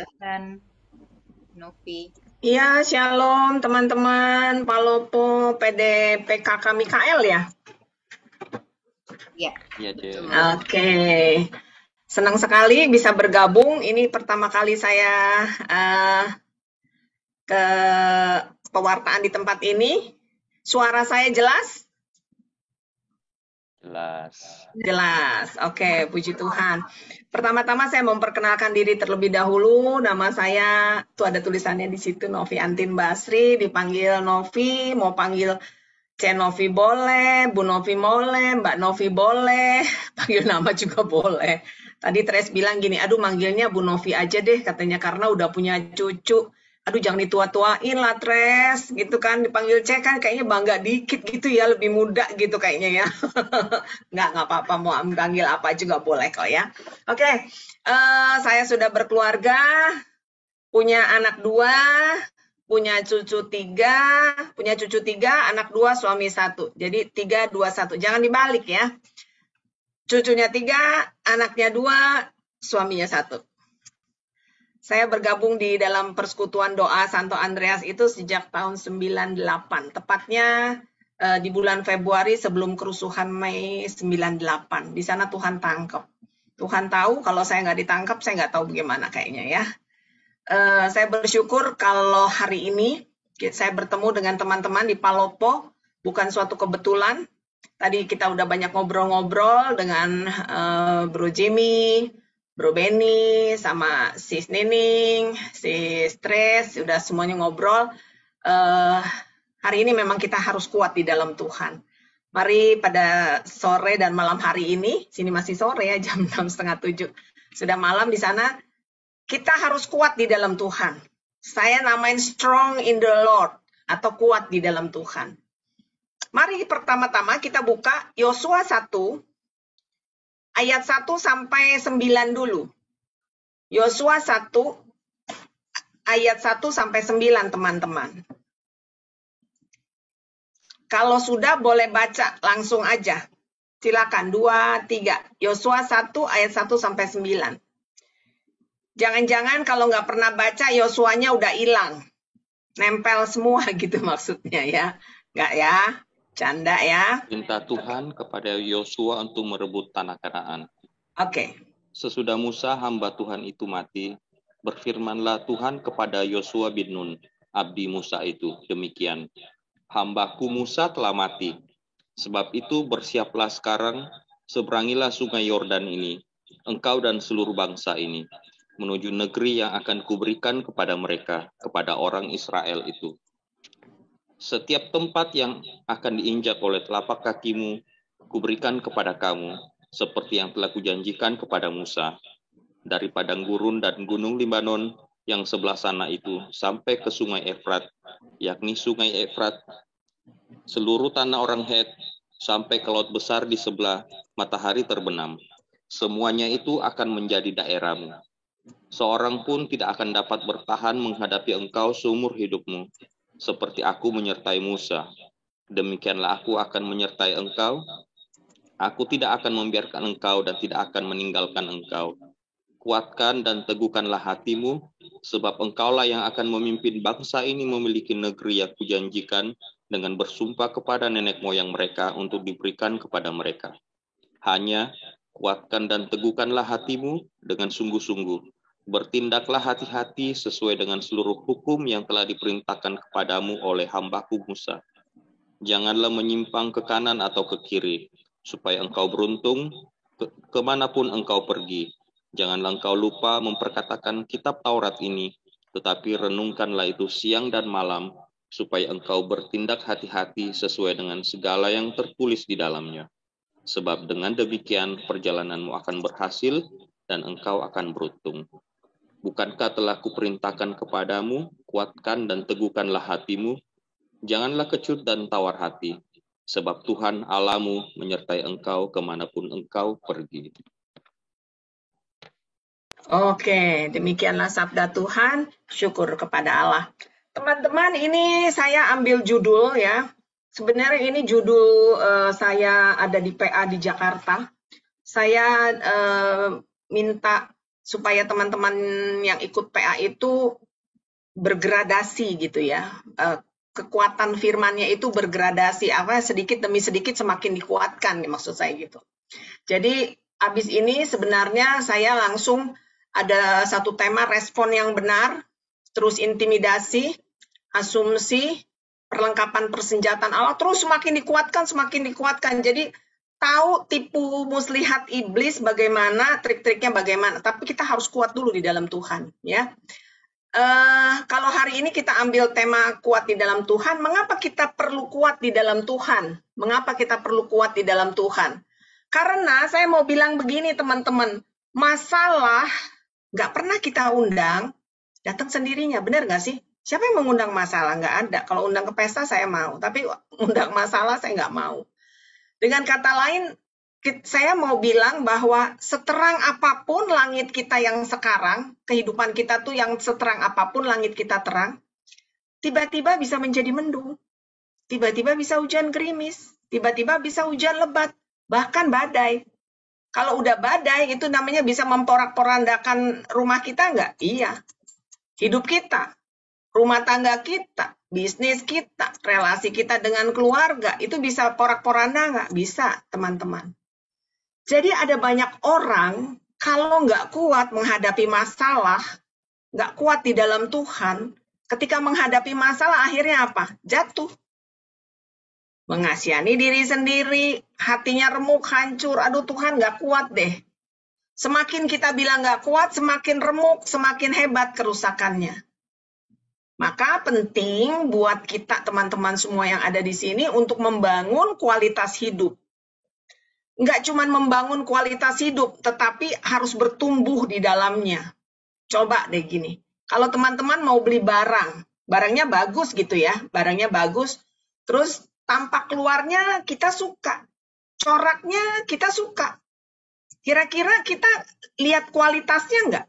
Tuhan, Novi. Iya, shalom teman-teman Palopo PDPKK Mikael ya. Ya, Iya, betul. Cek. Oke, senang sekali bisa bergabung. Ini pertama kali saya ke pewartaan di tempat ini. Suara saya jelas? Jelas. Jelas. Oke, puji Tuhan. Pertama-tama saya memperkenalkan diri terlebih dahulu. Nama saya, tuh ada tulisannya di situ, Novi Antin Basri, dipanggil Novi, mau panggil C Novi boleh, Bu Novi boleh, Mbak Novi boleh, panggil nama juga boleh. Tadi Tres bilang gini, aduh manggilnya Bu Novi aja deh katanya karena udah punya cucu. Aduh jangan ditua-tuain lah Tres, gitu kan dipanggil C kan kayaknya bangga dikit gitu ya, lebih muda gitu kayaknya ya. Nggak apa-apa mau panggil apa juga boleh kok ya. Oke, saya sudah berkeluarga, punya anak 2, punya cucu 3, anak 2, suami 1. Jadi 3, 2, 1. Jangan dibalik ya. Cucunya 3, anaknya 2, suaminya 1. Saya bergabung di dalam persekutuan doa Santo Andreas itu sejak tahun 98. Tepatnya di bulan Februari sebelum kerusuhan Mei 98. Di sana Tuhan tangkap. Tuhan tahu kalau saya nggak ditangkap, saya nggak tahu bagaimana kayaknya ya. Saya bersyukur kalau hari ini saya bertemu dengan teman-teman di Palopo, bukan suatu kebetulan. Tadi kita udah banyak ngobrol-ngobrol dengan Bro Jimmy, Bro Benny, sama Sis Nining, Sis Tres, udah semuanya ngobrol. Hari ini memang kita harus kuat di dalam Tuhan. Mari pada sore dan malam hari ini, sini masih sore ya, jam 6:30, sudah malam di sana, kita harus kuat di dalam Tuhan. Saya namain strong in the Lord atau kuat di dalam Tuhan. Mari pertama-tama kita buka Yosua 1 ayat 1 sampai 9 dulu. Yosua 1 ayat 1 sampai 9 teman-teman. Kalau sudah boleh baca langsung aja. Silakan 2, 3. Yosua 1 ayat 1 sampai 9. Jangan-jangan kalau nggak pernah baca Yosuanya udah hilang. Nempel semua gitu maksudnya ya. Nggak ya? Canda ya. Perintah Tuhan kepada Yosua untuk merebut tanah Kanaan. Oke. Sesudah Musa hamba Tuhan itu mati, berfirmanlah Tuhan kepada Yosua bin Nun, abdi Musa itu, demikian. Hambaku Musa telah mati. Sebab itu bersiaplah sekarang, seberangilah sungai Yordan ini, engkau dan seluruh bangsa ini, menuju negeri yang akan kuberikan kepada mereka, kepada orang Israel itu. Setiap tempat yang akan diinjak oleh telapak kakimu, kuberikan kepada kamu, seperti yang telah kujanjikan kepada Musa, dari padang gurun dan gunung Libanon yang sebelah sana itu, sampai ke sungai Efrat, yakni sungai Efrat, seluruh tanah orang Het, sampai ke laut besar di sebelah matahari terbenam. Semuanya itu akan menjadi daerahmu. Seorang pun tidak akan dapat bertahan menghadapi engkau seumur hidupmu, seperti aku menyertai Musa. Demikianlah aku akan menyertai engkau. Aku tidak akan membiarkan engkau dan tidak akan meninggalkan engkau. Kuatkan dan teguhkanlah hatimu, sebab engkaulah yang akan memimpin bangsa ini memiliki negeri yang kujanjikan dengan bersumpah kepada nenek moyang mereka untuk diberikan kepada mereka. Hanya kuatkan dan teguhkanlah hatimu dengan sungguh-sungguh. Bertindaklah hati-hati sesuai dengan seluruh hukum yang telah diperintahkan kepadamu oleh hambaku Musa. Janganlah menyimpang ke kanan atau ke kiri, supaya engkau beruntung kemanapun engkau pergi. Janganlah engkau lupa memperkatakan kitab Taurat ini, tetapi renungkanlah itu siang dan malam, supaya engkau bertindak hati-hati sesuai dengan segala yang tertulis di dalamnya. Sebab dengan demikian perjalananmu akan berhasil dan engkau akan beruntung. Bukankah telah kuperintahkan kepadamu, kuatkan dan teguhkanlah hatimu, janganlah kecut dan tawar hati, sebab Tuhan Allahmu menyertai engkau kemanapun engkau pergi. Oke, demikianlah sabda Tuhan. Syukur kepada Allah. Teman-teman, ini saya ambil judul ya. Sebenarnya ini judul saya ada di PA di Jakarta. Saya minta supaya teman-teman yang ikut PA itu bergradasi gitu ya. Kekuatan firman-nya itu bergradasi, sedikit demi sedikit semakin dikuatkan, maksud saya gitu. Jadi habis ini sebenarnya saya langsung ada satu tema respon yang benar, terus intimidasi, asumsi, perlengkapan persenjataan Allah, terus semakin dikuatkan. Jadi tahu tipu muslihat iblis bagaimana, trik-triknya bagaimana. Tapi kita harus kuat dulu di dalam Tuhan, ya. Kalau hari ini kita ambil tema kuat di dalam Tuhan, mengapa kita perlu kuat di dalam Tuhan? Mengapa kita perlu kuat di dalam Tuhan? Karena saya mau bilang begini teman-teman, masalah nggak pernah kita undang, datang sendirinya, benar nggak sih? Siapa yang mengundang masalah? Nggak ada. Kalau undang ke pesta saya mau, tapi undang masalah saya nggak mau. Dengan kata lain, saya mau bilang bahwa seterang apapun langit kita yang sekarang, kehidupan kita tuh yang seterang apapun langit kita terang, tiba-tiba bisa menjadi mendung, tiba-tiba bisa hujan gerimis, tiba-tiba bisa hujan lebat, bahkan badai. Kalau udah badai, itu namanya bisa memporak-porandakan rumah kita nggak? Iya. Hidup kita, rumah tangga kita, bisnis kita, relasi kita dengan keluarga, itu bisa porak-poranda nggak? Bisa, teman-teman. Jadi ada banyak orang, kalau nggak kuat menghadapi masalah, nggak kuat di dalam Tuhan, ketika menghadapi masalah akhirnya apa? Jatuh. Mengasihani diri sendiri, hatinya remuk, hancur. Aduh Tuhan nggak kuat deh. Semakin kita bilang nggak kuat, semakin remuk, semakin hebat kerusakannya. Maka penting buat kita teman-teman semua yang ada di sini untuk membangun kualitas hidup. Nggak cuma membangun kualitas hidup, tetapi harus bertumbuh di dalamnya. Coba deh gini, kalau teman-teman mau beli barang, barangnya bagus gitu ya, barangnya bagus, terus tampak luarnya kita suka, coraknya kita suka. Kira-kira kita lihat kualitasnya nggak?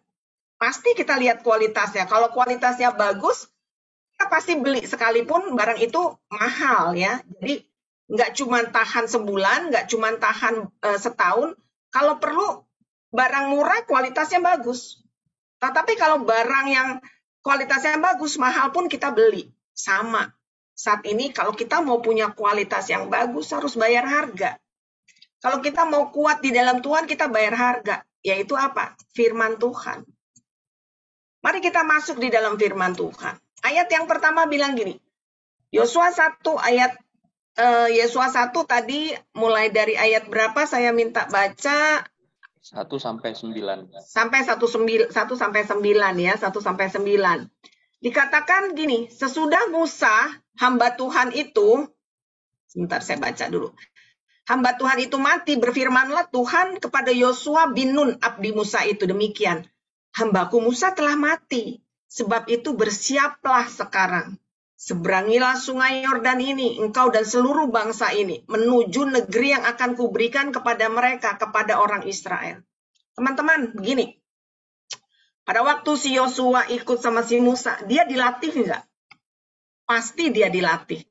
Pasti kita lihat kualitasnya. Kalau kualitasnya bagus, kita pasti beli sekalipun barang itu mahal ya. Jadi nggak cuma tahan sebulan, nggak cuma tahan setahun. Kalau perlu barang murah kualitasnya bagus. Tetapi kalau barang yang kualitasnya bagus, mahal pun kita beli. Sama. Saat ini kalau kita mau punya kualitas yang bagus harus bayar harga. Kalau kita mau kuat di dalam Tuhan kita bayar harga. Yaitu apa? Firman Tuhan. Mari kita masuk di dalam firman Tuhan. Ayat yang pertama bilang gini. Yosua 1 ayat Yosua 1 tadi mulai dari ayat berapa saya minta baca? 1 sampai 9. Sampai 1 sampai 9 ya, 1 sampai 9. Dikatakan gini, sesudah Musa, hamba Tuhan itu, sebentar saya baca dulu. Hamba Tuhan itu mati, berfirmanlah Tuhan kepada Yosua bin Nun, abdi Musa itu demikian. Hambaku Musa telah mati, sebab itu bersiaplah sekarang. Seberangilah sungai Yordan ini, engkau dan seluruh bangsa ini, menuju negeri yang akan kuberikan kepada mereka, kepada orang Israel. Teman-teman, begini. Pada waktu si Yosua ikut sama si Musa, dia dilatih nggak? Pasti dia dilatih.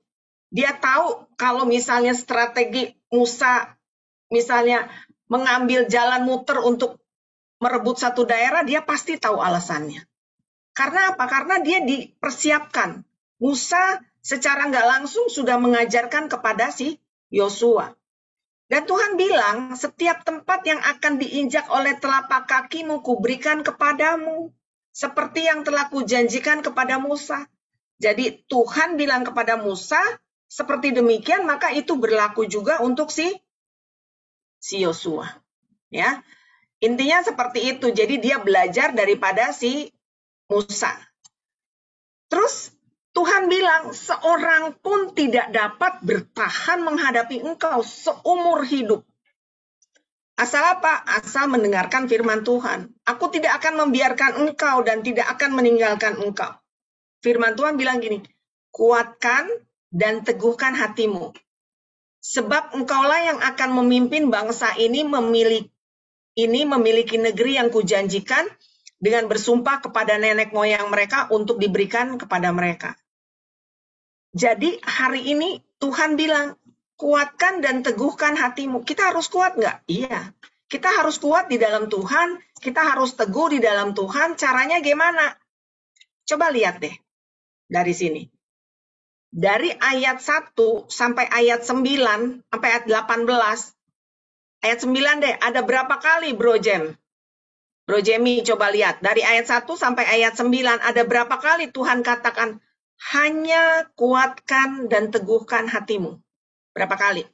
Dia tahu kalau misalnya strategi Musa, misalnya mengambil jalan muter untuk merebut satu daerah, dia pasti tahu alasannya. Karena apa? Karena dia dipersiapkan. Musa secara nggak langsung sudah mengajarkan kepada si Yosua. Dan Tuhan bilang, setiap tempat yang akan diinjak oleh telapak kakimu, kuberikan kepadamu. Seperti yang telah kujanjikan kepada Musa. Jadi Tuhan bilang kepada Musa, seperti demikian, maka itu berlaku juga untuk si Yosua. Ya, intinya seperti itu. Jadi dia belajar daripada si Musa. Terus Tuhan bilang, seorang pun tidak dapat bertahan menghadapi engkau seumur hidup. Asal apa? Asal mendengarkan firman Tuhan. Aku tidak akan membiarkan engkau dan tidak akan meninggalkan engkau. Firman Tuhan bilang gini, kuatkan dan teguhkan hatimu. Sebab engkaulah yang akan memimpin bangsa ini memiliki negeri yang kujanjikan dengan bersumpah kepada nenek moyang mereka untuk diberikan kepada mereka. Jadi hari ini Tuhan bilang, kuatkan dan teguhkan hatimu. Kita harus kuat nggak? Iya. Kita harus kuat di dalam Tuhan, kita harus teguh di dalam Tuhan. Caranya gimana? Coba lihat deh dari sini. Dari ayat 1 sampai ayat 9, sampai ayat 18. Ayat 9 deh, ada berapa kali Bro Jem? Bro Jemi coba lihat. Dari ayat 1 sampai ayat 9, ada berapa kali Tuhan katakan, hanya kuatkan dan teguhkan hatimu. Berapa kali?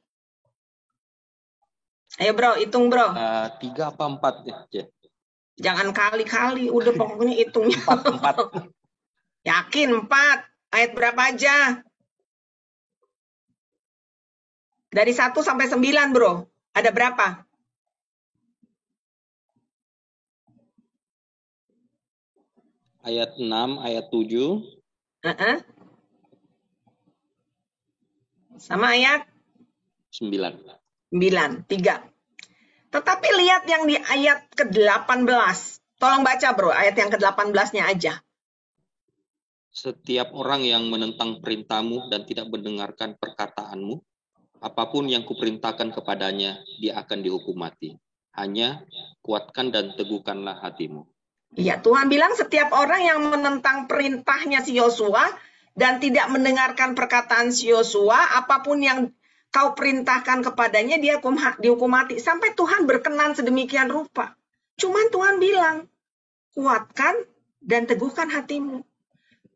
Ayo bro, hitung bro. 3 apa 4 ya? Jangan kali-kali, udah pokoknya hitungnya. 4. Yakin 4. Ayat berapa aja? Dari 1 sampai 9 bro. Ada berapa? Ayat 6, ayat 7. Sama ayat? 9. 9, 3. Tetapi lihat yang di ayat ke-18. Tolong baca bro, ayat yang ke-18-nya aja. Setiap orang yang menentang perintahmu dan tidak mendengarkan perkataanmu, apapun yang kuperintahkan kepadanya, dia akan dihukum mati. Hanya kuatkan dan teguhkanlah hatimu. Iya, Tuhan bilang setiap orang yang menentang perintahnya si Yosua dan tidak mendengarkan perkataan si Yosua, apapun yang kau perintahkan kepadanya, dia dihukum mati. Sampai Tuhan berkenan sedemikian rupa. Cuman Tuhan bilang, kuatkan dan teguhkan hatimu.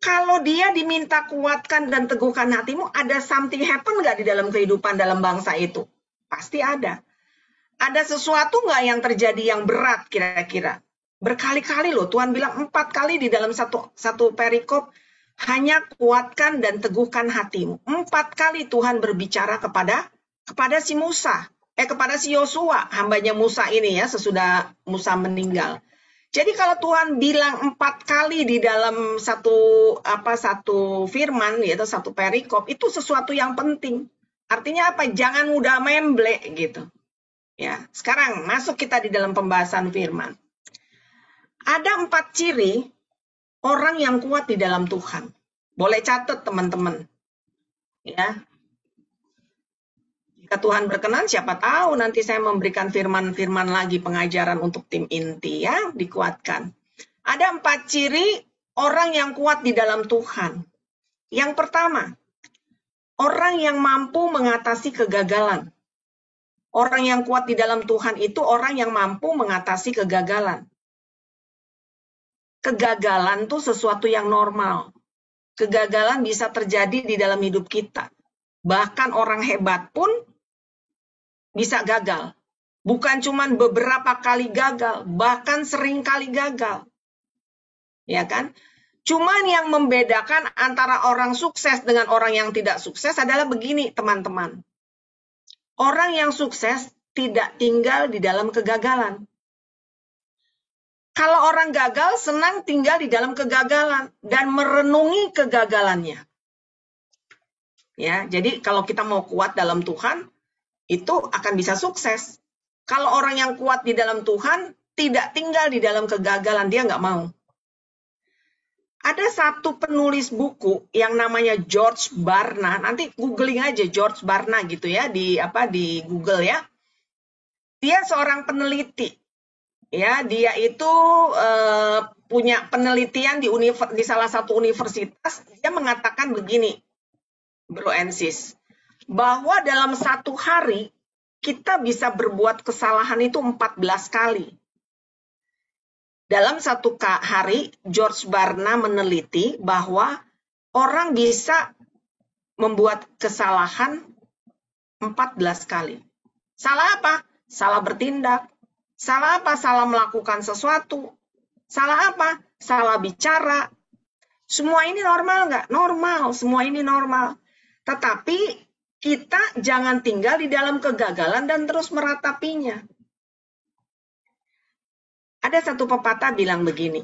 Kalau dia diminta kuatkan dan teguhkan hatimu, ada something happen nggak di dalam kehidupan dalam bangsa itu? Pasti ada. Ada sesuatu nggak yang terjadi yang berat kira-kira? Berkali-kali loh, Tuhan bilang 4 kali di dalam satu perikop, hanya kuatkan dan teguhkan hatimu. 4 kali Tuhan berbicara kepada si Musa, kepada si Yosua, hambanya Musa ini ya, sesudah Musa meninggal. Jadi kalau Tuhan bilang 4 kali di dalam satu firman, yaitu satu perikop, itu sesuatu yang penting. Artinya apa? Jangan mudah memble gitu. Ya, sekarang masuk kita di dalam pembahasan firman. Ada 4 ciri orang yang kuat di dalam Tuhan. Boleh catat teman-teman. Ya. Jika Tuhan berkenan, siapa tahu nanti saya memberikan firman-firman lagi pengajaran untuk tim inti ya, dikuatkan. Ada 4 ciri orang yang kuat di dalam Tuhan. Yang pertama, orang yang mampu mengatasi kegagalan. Orang yang kuat di dalam Tuhan itu orang yang mampu mengatasi kegagalan. Kegagalan itu sesuatu yang normal. Kegagalan bisa terjadi di dalam hidup kita. Bahkan orang hebat pun bisa gagal. Bukan cuma beberapa kali gagal, bahkan sering kali gagal. Ya kan? Cuman yang membedakan antara orang sukses dengan orang yang tidak sukses adalah begini, teman-teman. Orang yang sukses tidak tinggal di dalam kegagalan. Kalau orang gagal, senang tinggal di dalam kegagalan dan merenungi kegagalannya. Ya, jadi kalau kita mau kuat dalam Tuhan, itu akan bisa sukses. Kalau orang yang kuat di dalam Tuhan, tidak tinggal di dalam kegagalan, dia nggak mau. Ada satu penulis buku yang namanya George Barna, nanti googling aja George Barna gitu ya, di Google ya. Dia seorang peneliti. Ya, dia itu punya penelitian di salah satu universitas. Dia mengatakan begini, Bro and Sis, bahwa dalam satu hari kita bisa berbuat kesalahan itu 14 kali. Dalam satu hari, George Barna meneliti bahwa orang bisa membuat kesalahan 14 kali. Salah apa? Salah bertindak. Salah apa? Salah melakukan sesuatu. Salah apa? Salah bicara. Semua ini normal nggak? Normal. Semua ini normal. Tetapi kita jangan tinggal di dalam kegagalan dan terus meratapinya. Ada satu pepatah bilang begini.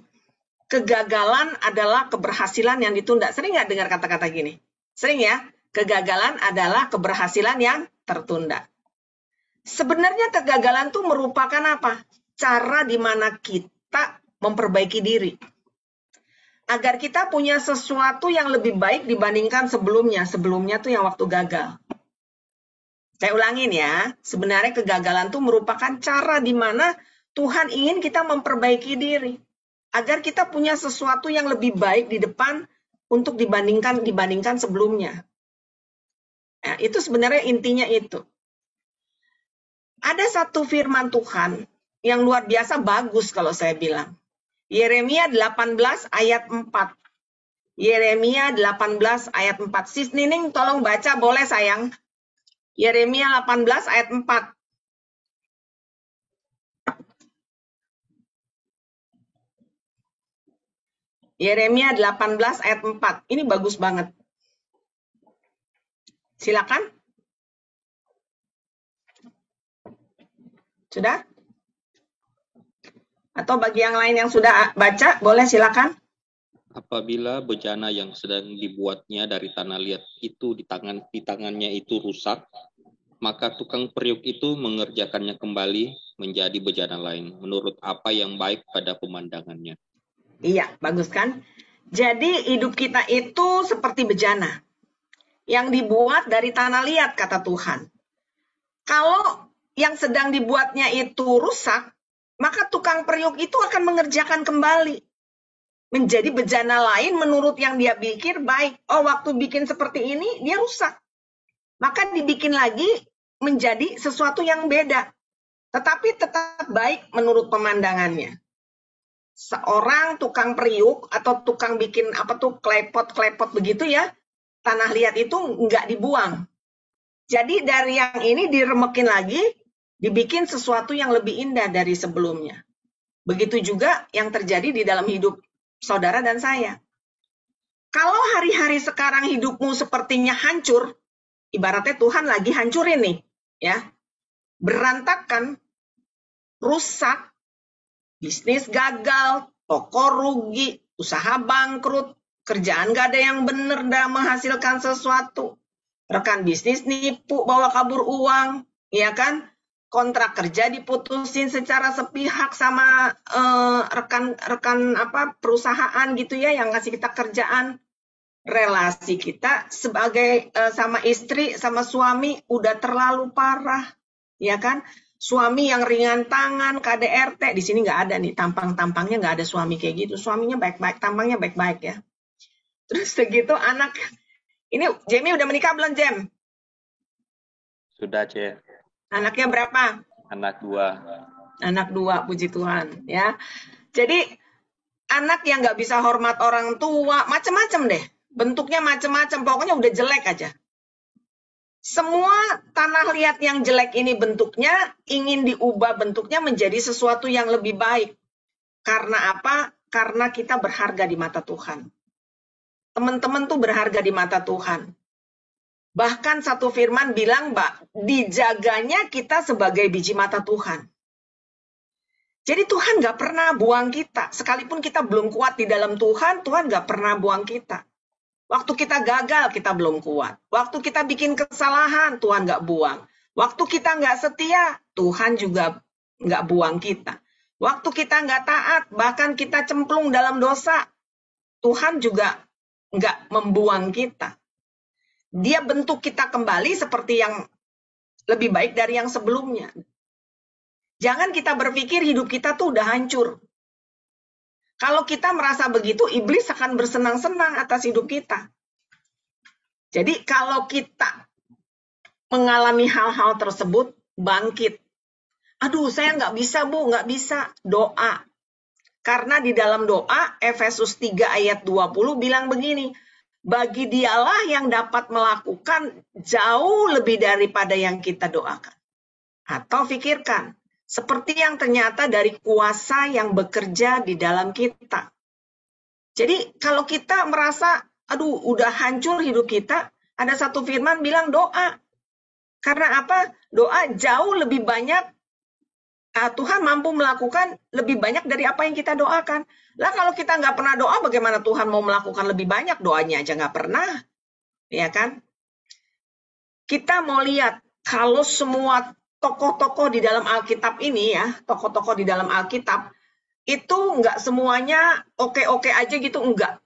Kegagalan adalah keberhasilan yang ditunda. Sering nggak dengar kata-kata gini? Sering ya? Kegagalan adalah keberhasilan yang tertunda. Sebenarnya kegagalan itu merupakan apa? Cara di mana kita memperbaiki diri. Agar kita punya sesuatu yang lebih baik dibandingkan sebelumnya. Sebelumnya tuh yang waktu gagal. Saya ulangin ya, sebenarnya kegagalan itu merupakan cara di mana Tuhan ingin kita memperbaiki diri. Agar kita punya sesuatu yang lebih baik di depan untuk dibandingkan sebelumnya. Nah, itu sebenarnya intinya itu. Ada satu firman Tuhan yang luar biasa bagus kalau saya bilang. Yeremia 18 ayat 4. Yeremia 18 ayat 4. Sis Nining tolong baca boleh sayang. Yeremia 18 ayat 4. Yeremia 18 ayat 4. Ini bagus banget. Silakan. Sudah? Atau bagi yang lain yang sudah baca, boleh silakan. Apabila bejana yang sedang dibuatnya dari tanah liat itu di tangannya itu rusak, maka tukang periuk itu mengerjakannya kembali menjadi bejana lain, menurut apa yang baik pada pemandangannya. Iya, bagus kan? Jadi hidup kita itu seperti bejana yang dibuat dari tanah liat, kata Tuhan. Kalau yang sedang dibuatnya itu rusak, maka tukang periuk itu akan mengerjakan kembali. Menjadi bejana lain menurut yang dia pikir baik. Oh, waktu bikin seperti ini, dia rusak. Maka dibikin lagi menjadi sesuatu yang beda. Tetapi tetap baik menurut pemandangannya. Seorang tukang periuk atau tukang bikin klepot begitu ya, tanah liat itu nggak dibuang. Jadi dari yang ini diremekin lagi, dibikin sesuatu yang lebih indah dari sebelumnya. Begitu juga yang terjadi di dalam hidup saudara dan saya. Kalau hari-hari sekarang hidupmu sepertinya hancur, ibaratnya Tuhan lagi hancurin nih, ya. Berantakan, rusak, bisnis gagal, toko rugi, usaha bangkrut, kerjaan gak ada yang benar dan menghasilkan sesuatu. Rekan bisnis nipu, bawa kabur uang, ya kan? Kontrak kerja diputusin secara sepihak sama rekan perusahaan gitu ya yang ngasih kita kerjaan. Relasi kita sebagai sama istri sama suami udah terlalu parah, ya kan? Suami yang ringan tangan, KDRT di sini nggak ada nih tampangnya nggak ada suami kayak gitu. Suaminya baik-baik, tampangnya baik-baik ya. Terus segitu anak ini Jamie udah menikah belum Jem? Sudah, Ce. Anaknya berapa? Anak 2. Anak 2, puji Tuhan ya. Jadi anak yang nggak bisa hormat orang tua, macam-macam deh. Bentuknya macam-macam, pokoknya udah jelek aja. Semua tanah liat yang jelek ini bentuknya, ingin diubah bentuknya menjadi sesuatu yang lebih baik. Karena apa? Karena kita berharga di mata Tuhan. Teman-teman tuh berharga di mata Tuhan. Bahkan satu firman bilang, Mbak, dijaganya kita sebagai biji mata Tuhan. Jadi Tuhan gak pernah buang kita. Sekalipun kita belum kuat di dalam Tuhan, Tuhan gak pernah buang kita. Waktu kita gagal, kita belum kuat. Waktu kita bikin kesalahan, Tuhan gak buang. Waktu kita gak setia, Tuhan juga gak buang kita. Waktu kita gak taat, bahkan kita cemplung dalam dosa, Tuhan juga gak membuang kita. Dia bentuk kita kembali seperti yang lebih baik dari yang sebelumnya. Jangan kita berpikir hidup kita tuh udah hancur. Kalau kita merasa begitu, iblis akan bersenang-senang atas hidup kita. Jadi kalau kita mengalami hal-hal tersebut, bangkit. Aduh, saya nggak bisa, Bu, nggak bisa. Doa. Karena di dalam doa, Efesus 3 ayat 20 bilang begini, bagi dialah yang dapat melakukan jauh lebih daripada yang kita doakan. Atau pikirkan, seperti yang ternyata dari kuasa yang bekerja di dalam kita. Jadi kalau kita merasa, aduh udah hancur hidup kita, ada satu firman bilang doa. Karena apa? Doa jauh lebih banyak, Tuhan mampu melakukan lebih banyak dari apa yang kita doakan. Lah kalau kita nggak pernah doa, bagaimana Tuhan mau melakukan lebih banyak? Doanya aja nggak pernah. Ya kan? Kita mau lihat, kalau semua tokoh-tokoh di dalam Alkitab ini ya, tokoh-tokoh di dalam Alkitab, itu nggak semuanya oke-oke aja gitu, enggak.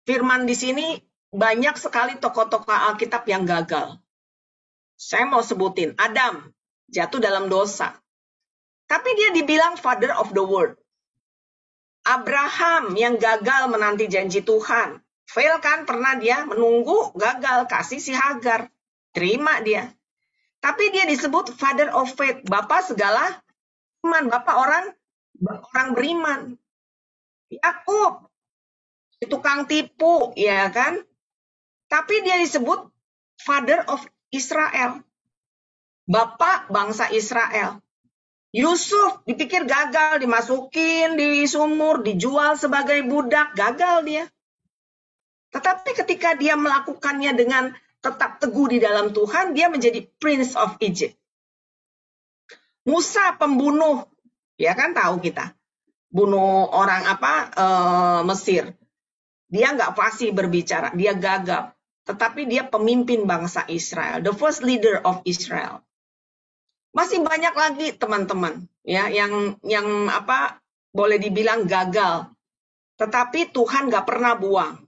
Firman di sini banyak sekali tokoh-tokoh Alkitab yang gagal. Saya mau sebutin, Adam jatuh dalam dosa. Tapi dia dibilang father of the world. Abraham yang gagal menanti janji Tuhan. Fail kan, pernah dia menunggu, gagal, kasih si Hagar. Terima dia. Tapi dia disebut father of faith, bapak segala iman, bapak orang beriman. Yakub, tukang tipu, ya kan? Tapi dia disebut father of Israel, bapak bangsa Israel. Yusuf dipikir gagal, dimasukin di sumur, dijual sebagai budak, gagal dia. Tetapi ketika dia melakukannya dengan tetap teguh di dalam Tuhan, dia menjadi Prince of Egypt. Musa pembunuh, ya kan tahu kita, bunuh orang Mesir. Dia nggak fasih berbicara, dia gagap. Tetapi dia pemimpin bangsa Israel, the first leader of Israel. Masih banyak lagi teman-teman ya yang boleh dibilang gagal. Tetapi Tuhan nggak pernah buang.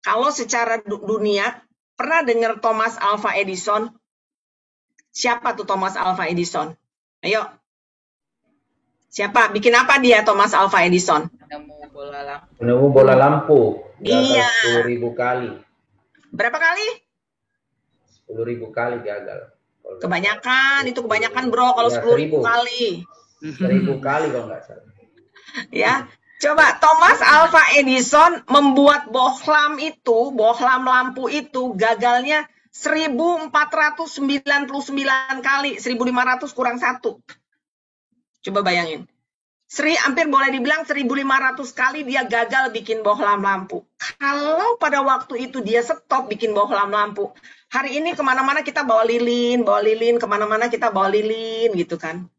Kalau secara dunia, pernah dengar Thomas Alva Edison? Siapa tuh Thomas Alva Edison? Ayo. Siapa? Bikin apa dia Thomas Alva Edison? Menemu bola lampu. Iya. 10.000 kali. Berapa kali? 10.000 kali gagal. Kebanyakan, itu kebanyakan bro, kalau 10.000 kali. 1.000 kali kalau nggak salah. Ya, coba Thomas Alva Edison membuat bohlam lampu itu gagalnya 1499 kali, 1500 kurang 1. Coba bayangin. Hampir boleh dibilang 1500 kali dia gagal bikin bohlam lampu. Kalau pada waktu itu dia stop bikin bohlam lampu, hari ini kemana-mana kita bawa lilin, kemana-mana kita bawa lilin gitu kan.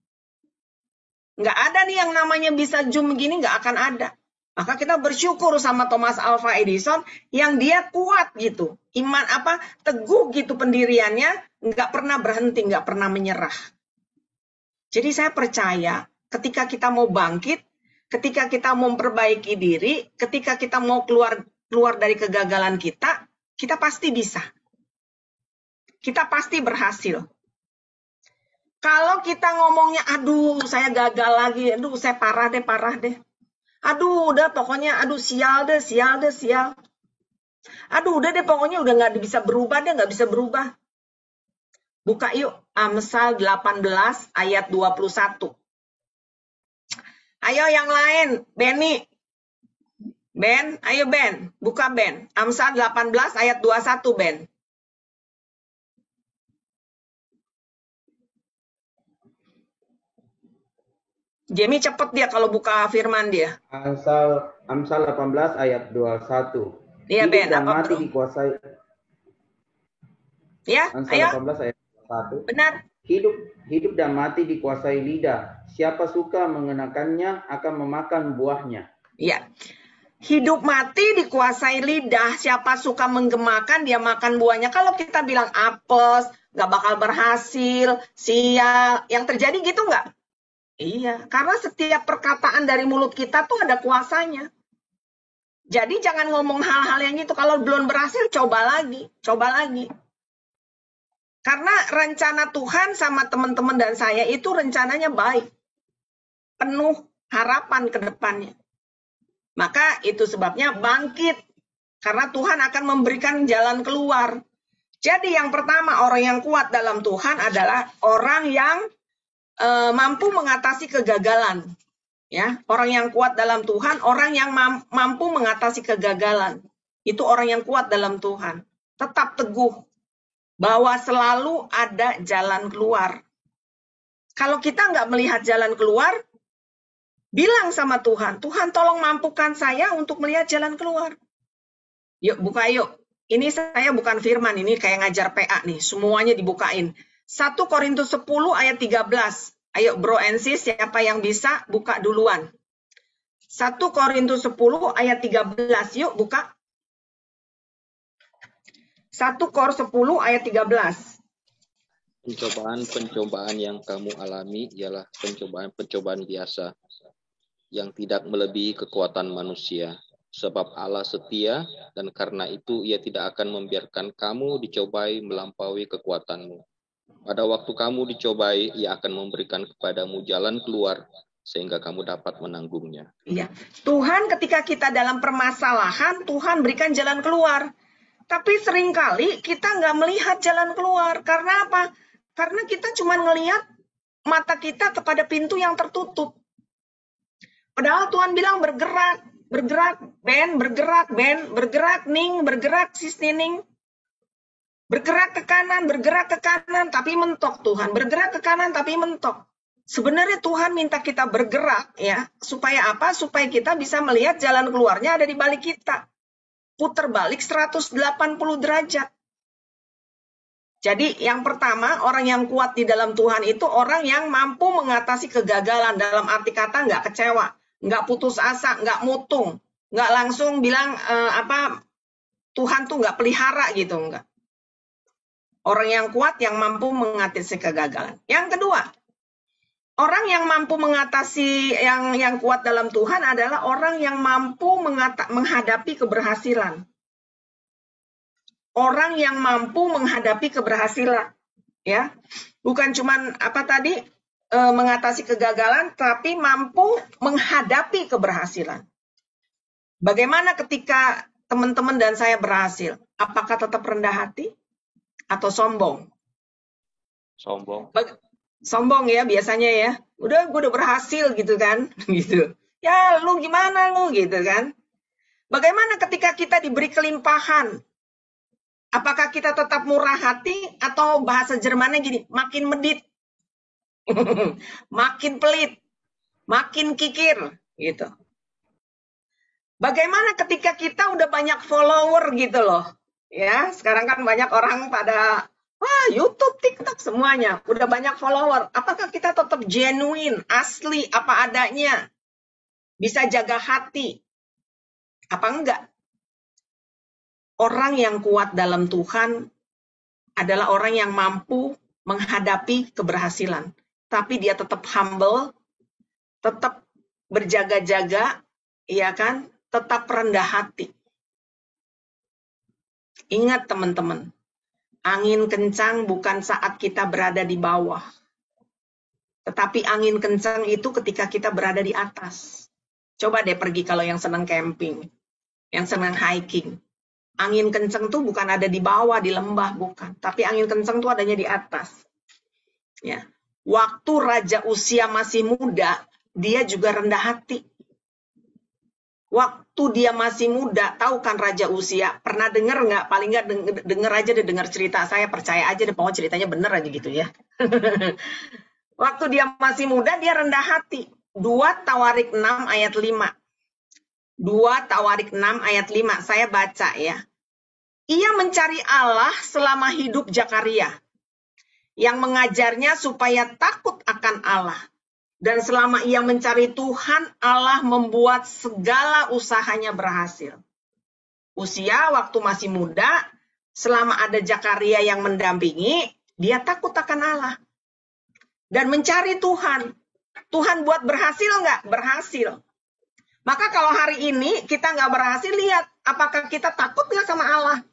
Nggak ada nih yang namanya bisa zoom begini, nggak akan ada. Maka kita bersyukur sama Thomas Alva Edison yang dia kuat gitu. Iman teguh gitu pendiriannya, nggak pernah berhenti, nggak pernah menyerah. Jadi saya percaya ketika kita mau bangkit, ketika kita mau memperbaiki diri, ketika kita mau keluar dari kegagalan kita pasti bisa. Kita pasti berhasil. Kalau kita ngomongnya, aduh saya gagal lagi, aduh saya parah deh. Aduh udah pokoknya, aduh sial deh. Aduh udah deh pokoknya udah nggak bisa berubah. Buka yuk Amsal 18 ayat 21. Ayo yang lain, Benny. Ben, ayo Ben, buka Ben. Amsal 18 ayat 21 Ben. Jamie cepet dia kalau buka firman dia. Amsal 18 ayat 21. Iya Ben, dan apa mati bro? dikuasai. Ya, Amsal ayo. 18 ayat 21. Benar. Hidup dan mati dikuasai lidah. Siapa suka mengenakannya akan memakan buahnya. Iya. Hidup mati dikuasai lidah. Siapa suka menggemakan dia makan buahnya. Kalau kita bilang apes, nggak bakal berhasil, sial, yang terjadi gitu nggak? Iya, karena setiap perkataan dari mulut kita tuh ada kuasanya. Jadi jangan ngomong hal-hal yang gitu. Kalau belum berhasil, coba lagi. Karena rencana Tuhan sama teman-teman dan saya itu rencananya baik. Penuh harapan ke depannya. Maka itu sebabnya bangkit. Karena Tuhan akan memberikan jalan keluar. Jadi yang pertama, orang yang kuat dalam Tuhan adalah orang yang mampu mengatasi kegagalan. Ya, orang yang kuat dalam Tuhan, orang yang mampu mengatasi kegagalan. Itu orang yang kuat dalam Tuhan. Tetap teguh bahwa selalu ada jalan keluar. Kalau kita nggak melihat jalan keluar, bilang sama Tuhan, Tuhan tolong mampukan saya untuk melihat jalan keluar. Yuk buka yuk. Ini saya bukan firman, ini kayak ngajar PA nih, semuanya dibukain. 1 Korintus 10 ayat 13. Ayo bro and sis, siapa yang bisa buka duluan. 1 Korintus 10 ayat 13. Yuk buka. 1 Kor 10 ayat 13. Pencobaan yang kamu alami ialah pencobaan biasa yang tidak melebihi kekuatan manusia. Sebab Allah setia, dan karena itu Ia tidak akan membiarkan kamu dicobai melampaui kekuatanmu. Pada waktu kamu dicobai, Ia akan memberikan kepadamu jalan keluar, sehingga kamu dapat menanggungnya. Iya. Tuhan ketika kita dalam permasalahan, Tuhan berikan jalan keluar. Tapi seringkali kita nggak melihat jalan keluar. Karena apa? Karena kita cuma ngelihat mata kita kepada pintu yang tertutup. Padahal Tuhan bilang bergerak, Ben, bergerak, Ning, bergerak, sis Nining. Bergerak ke kanan, tapi mentok Tuhan. Bergerak ke kanan, tapi mentok. Sebenarnya Tuhan minta kita bergerak, ya. Supaya apa? Supaya kita bisa melihat jalan keluarnya ada di balik kita. Putar balik 180 derajat. Jadi yang pertama, orang yang kuat di dalam Tuhan itu orang yang mampu mengatasi kegagalan. Dalam arti kata nggak kecewa, nggak putus asa, nggak mutung, nggak langsung bilang Tuhan tuh nggak pelihara gitu, enggak. Orang yang kuat yang mampu mengatasi kegagalan. Yang kedua, orang yang mampu mengatasi yang kuat dalam Tuhan adalah orang yang mampu menghadapi keberhasilan. Orang yang mampu menghadapi keberhasilan, ya, bukan cuman mengatasi kegagalan, tapi mampu menghadapi keberhasilan. Bagaimana ketika teman-teman dan saya berhasil? Apakah tetap rendah hati atau sombong? Sombong. Sombong ya biasanya ya. Gue udah berhasil gitu kan, gitu. Ya lu gimana lu gitu kan? Bagaimana ketika kita diberi kelimpahan? Apakah kita tetap murah hati atau bahasa Jermannya gini, makin medit, makin pelit, makin kikir, gitu. Bagaimana ketika kita udah banyak follower gitu loh, ya sekarang kan banyak orang pada YouTube, TikTok semuanya udah banyak follower. Apakah kita tetap genuine, asli, apa adanya, bisa jaga hati, apa enggak? Orang yang kuat dalam Tuhan adalah orang yang mampu menghadapi keberhasilan. Tapi dia tetap humble, tetap berjaga-jaga, ya kan? Tetap rendah hati. Ingat teman-teman, angin kencang bukan saat kita berada di bawah. Tetapi angin kencang itu ketika kita berada di atas. Coba deh pergi kalau yang senang camping, yang senang hiking. Angin kencang tuh bukan ada di bawah, di lembah, bukan. Tapi angin kencang tuh adanya di atas. Ya. Waktu Raja Uzia masih muda, dia juga rendah hati. Waktu dia masih muda, tahu kan Raja Uzia? Pernah dengar nggak? Paling nggak denger aja deh, dengar cerita saya, percaya aja deh, pokoknya ceritanya bener aja gitu ya. Waktu dia masih muda, dia rendah hati. 2 Tawarik 6 ayat 5. 2 Tawarik 6 ayat 5, saya baca ya. Ia mencari Allah selama hidup Zakaria, yang mengajarnya supaya takut akan Allah. Dan selama ia mencari Tuhan, Allah membuat segala usahanya berhasil. Uzia waktu masih muda, selama ada Zakaria yang mendampingi, dia takut akan Allah. Dan mencari Tuhan. Tuhan buat berhasil nggak? Berhasil. Maka kalau hari ini kita nggak berhasil, lihat apakah kita takut nggak sama Allah?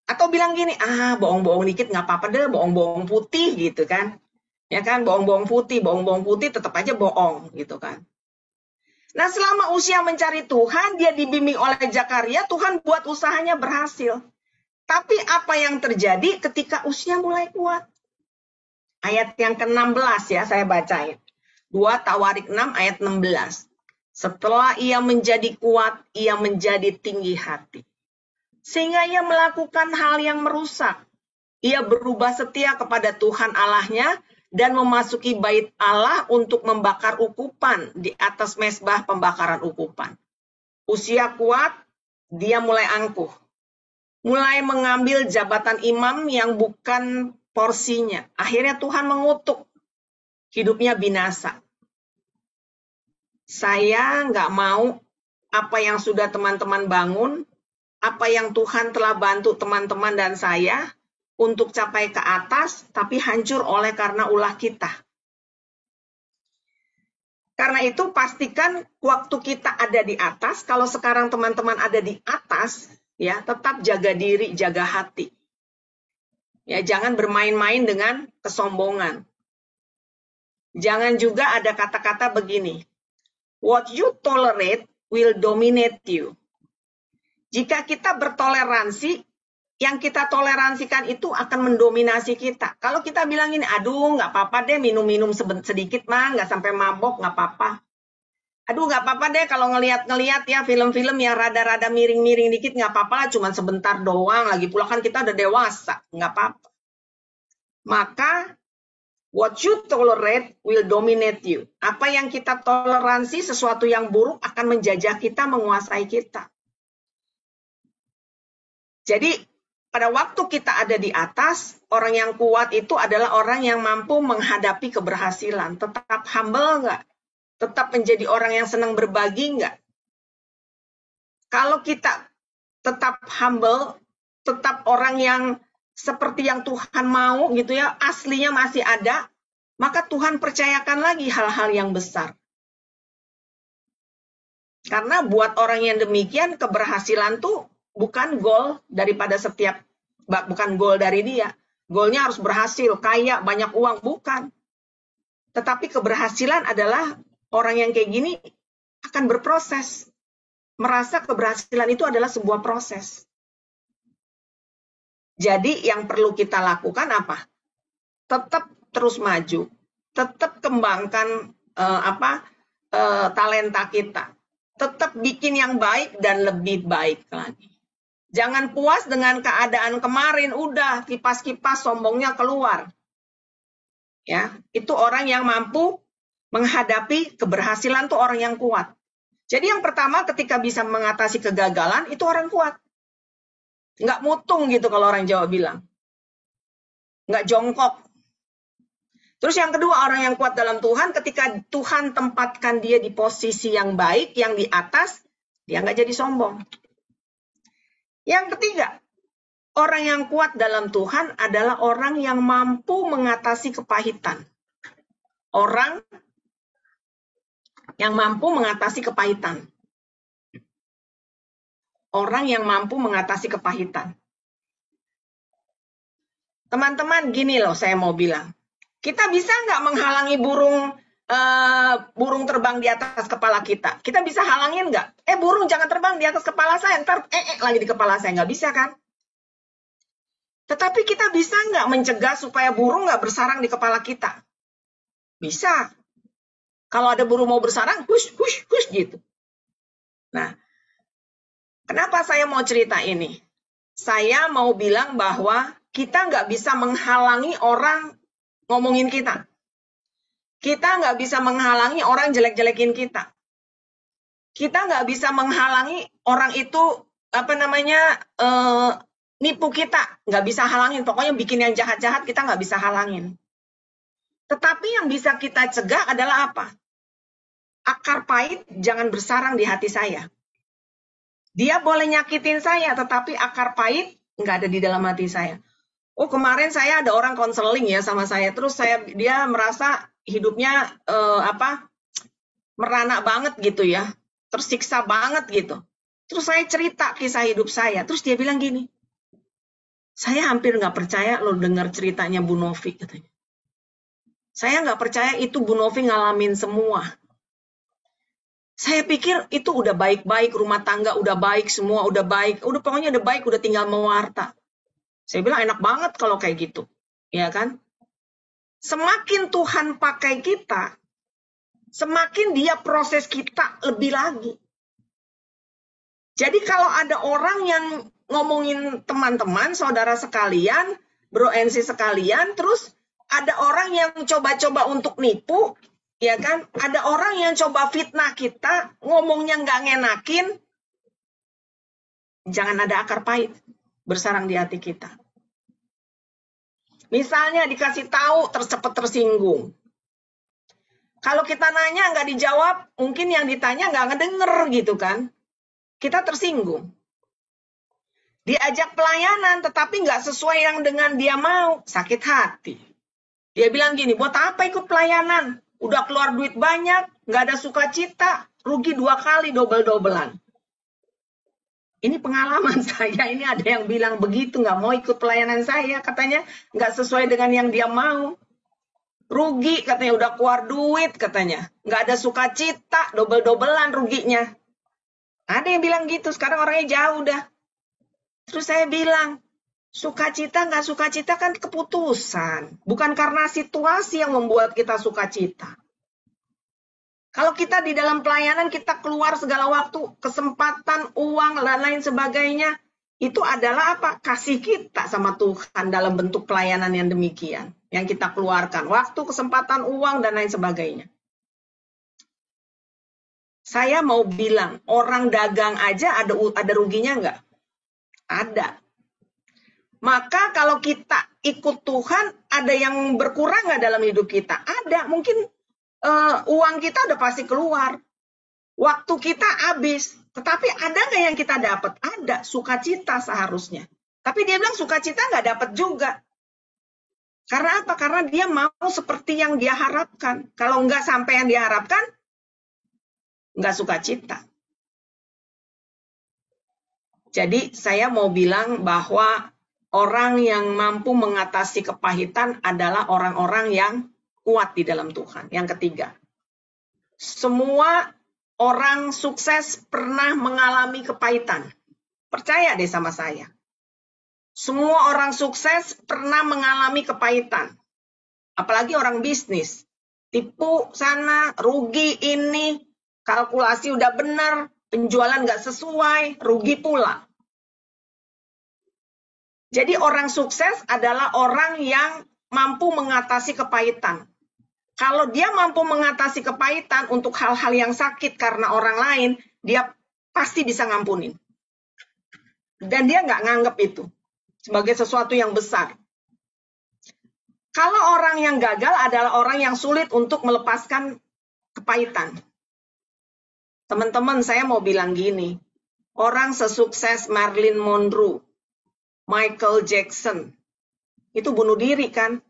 Atau bilang gini, bohong-bohong dikit nggak apa-apa deh, bohong-bohong putih gitu kan. Ya kan, bohong-bohong putih tetap aja bohong gitu kan. Nah selama Uzia mencari Tuhan, dia dibimbing oleh Zakaria, Tuhan buat usahanya berhasil. Tapi apa yang terjadi ketika Uzia mulai kuat? Ayat yang ke-16 ya, saya bacain. 2 Tawarik 6 ayat 16. Setelah ia menjadi kuat, ia menjadi tinggi hati. Sehingga ia melakukan hal yang merusak. Ia berubah setia kepada Tuhan Allahnya dan memasuki bait Allah untuk membakar ukupan di atas mezbah pembakaran ukupan. Uzia kuat, dia mulai angkuh. Mulai mengambil jabatan imam yang bukan porsinya. Akhirnya Tuhan mengutuk. Hidupnya binasa. Saya nggak mau apa yang sudah teman-teman bangun, apa yang Tuhan telah bantu teman-teman dan saya untuk capai ke atas, tapi hancur oleh karena ulah kita. Karena itu pastikan waktu kita ada di atas, kalau sekarang teman-teman ada di atas, ya tetap jaga diri, jaga hati. Ya, jangan bermain-main dengan kesombongan. Jangan juga ada kata-kata begini, what you tolerate will dominate you. Jika kita bertoleransi, yang kita toleransikan itu akan mendominasi kita. Kalau kita bilang ini, aduh nggak apa-apa deh minum-minum sedikit mah, nggak sampai mabok, nggak apa-apa. Aduh nggak apa-apa deh kalau ngeliat-ngeliat ya film-film yang rada-rada miring-miring dikit, nggak apa-apa lah, cuma sebentar doang. Lagi pula kan kita udah dewasa, nggak apa-apa. Maka what you tolerate will dominate you. Apa yang kita toleransi, sesuatu yang buruk akan menjajah kita, menguasai kita. Jadi pada waktu kita ada di atas, orang yang kuat itu adalah orang yang mampu menghadapi keberhasilan. Tetap humble nggak? Tetap menjadi orang yang senang berbagi nggak? Kalau kita tetap humble, tetap orang yang seperti yang Tuhan mau gitu ya, aslinya masih ada, maka Tuhan percayakan lagi hal-hal yang besar. Karena buat orang yang demikian, keberhasilan tuh bukan goal daripada bukan goal dari dia. Goalnya harus berhasil, kaya, banyak uang, bukan. Tetapi keberhasilan adalah orang yang kayak gini akan berproses. Merasa keberhasilan itu adalah sebuah proses. Jadi yang perlu kita lakukan apa? Tetap terus maju, tetap kembangkan talenta kita, tetap bikin yang baik dan lebih baik lagi. Jangan puas dengan keadaan kemarin, udah kipas-kipas sombongnya keluar. Ya, itu orang yang mampu menghadapi keberhasilan tuh orang yang kuat. Jadi yang pertama ketika bisa mengatasi kegagalan itu orang kuat. Nggak mutung gitu kalau orang Jawa bilang. Nggak jongkok. Terus yang kedua, orang yang kuat dalam Tuhan, ketika Tuhan tempatkan dia di posisi yang baik, yang di atas, dia nggak jadi sombong. Yang ketiga, orang yang kuat dalam Tuhan adalah orang yang mampu mengatasi kepahitan. Orang yang mampu mengatasi kepahitan. Orang yang mampu mengatasi kepahitan. Teman-teman, gini loh saya mau bilang. Kita bisa nggak menghalangi burung terbang di atas kepala kita? Kita bisa halangin nggak? Burung jangan terbang di atas kepala saya, ntar lagi di kepala saya. Nggak bisa kan? Tetapi kita bisa nggak mencegah supaya burung nggak bersarang di kepala kita? Bisa. Kalau ada burung mau bersarang, hush, hush, hush gitu. Nah, kenapa saya mau cerita ini? Saya mau bilang bahwa kita nggak bisa menghalangi orang ngomongin kita. Kita nggak bisa menghalangi orang jelek-jelekin kita. Kita nggak bisa menghalangi orang itu, nipu kita. Nggak bisa halangin. Pokoknya bikin yang jahat-jahat kita nggak bisa halangin. Tetapi yang bisa kita cegah adalah apa? Akar pahit jangan bersarang di hati saya. Dia boleh nyakitin saya, tetapi akar pahit nggak ada di dalam hati saya. Oh, kemarin saya ada orang konseling ya sama saya, terus dia merasa hidupnya merana banget gitu ya, tersiksa banget gitu. Terus saya cerita kisah hidup saya, terus dia bilang gini, saya hampir nggak percaya lo dengar ceritanya Bu Novi katanya. Saya nggak percaya itu Bu Novi ngalamin semua. Saya pikir itu udah baik-baik, rumah tangga udah baik semua, udah baik, udah pokoknya udah baik, udah tinggal mewarta. Saya bilang enak banget kalau kayak gitu, ya kan? Semakin Tuhan pakai kita, semakin dia proses kita lebih lagi. Jadi kalau ada orang yang ngomongin teman-teman, saudara sekalian, bro NC sekalian, terus ada orang yang coba-coba untuk nipu, ya kan? Ada orang yang coba fitnah kita, ngomongnya nggak ngenakin, jangan ada akar pahit bersarang di hati kita. Misalnya dikasih tahu cepat tersinggung. Kalau kita nanya nggak dijawab, mungkin yang ditanya nggak ngedenger gitu kan. Kita tersinggung. Diajak pelayanan tetapi nggak sesuai yang dengan dia mau, sakit hati. Dia bilang gini, buat apa ikut pelayanan? Udah keluar duit banyak, nggak ada sukacita, rugi 2 kali, double-doublean. Ini pengalaman saya, ini ada yang bilang begitu, nggak mau ikut pelayanan saya, katanya nggak sesuai dengan yang dia mau. Rugi, katanya udah keluar duit, katanya. Nggak ada sukacita, double-doublean ruginya. Ada yang bilang gitu, sekarang orangnya jauh dah. Terus saya bilang, sukacita nggak sukacita kan keputusan. Bukan karena situasi yang membuat kita sukacita. Kalau kita di dalam pelayanan, kita keluar segala waktu, kesempatan, uang, dan lain sebagainya, itu adalah apa? Kasih kita sama Tuhan dalam bentuk pelayanan yang demikian. Yang kita keluarkan. Waktu, kesempatan, uang, dan lain sebagainya. Saya mau bilang, orang dagang aja ada ruginya nggak? Ada. Maka kalau kita ikut Tuhan, ada yang berkurang nggak dalam hidup kita? Ada. Mungkin uang kita udah pasti keluar. Waktu kita habis. Tetapi ada nggak yang kita dapat? Ada. Sukacita seharusnya. Tapi dia bilang sukacita nggak dapat juga. Karena apa? Karena dia mau seperti yang dia harapkan. Kalau nggak sampai yang diharapkan, nggak sukacita. Jadi saya mau bilang bahwa orang yang mampu mengatasi kepahitan adalah orang-orang yang kuat di dalam Tuhan. Yang ketiga, semua orang sukses pernah mengalami kepahitan. Percaya deh sama saya. Semua orang sukses pernah mengalami kepahitan. Apalagi orang bisnis. Tipu sana, rugi ini, kalkulasi udah benar, penjualan nggak sesuai, rugi pula. Jadi orang sukses adalah orang yang mampu mengatasi kepahitan. Kalau dia mampu mengatasi kepahitan untuk hal-hal yang sakit karena orang lain, dia pasti bisa ngampunin. Dan dia nggak nganggap itu sebagai sesuatu yang besar. Kalau orang yang gagal adalah orang yang sulit untuk melepaskan kepahitan. Teman-teman, saya mau bilang gini, orang sesukses Marilyn Monroe, Michael Jackson, itu bunuh diri kan?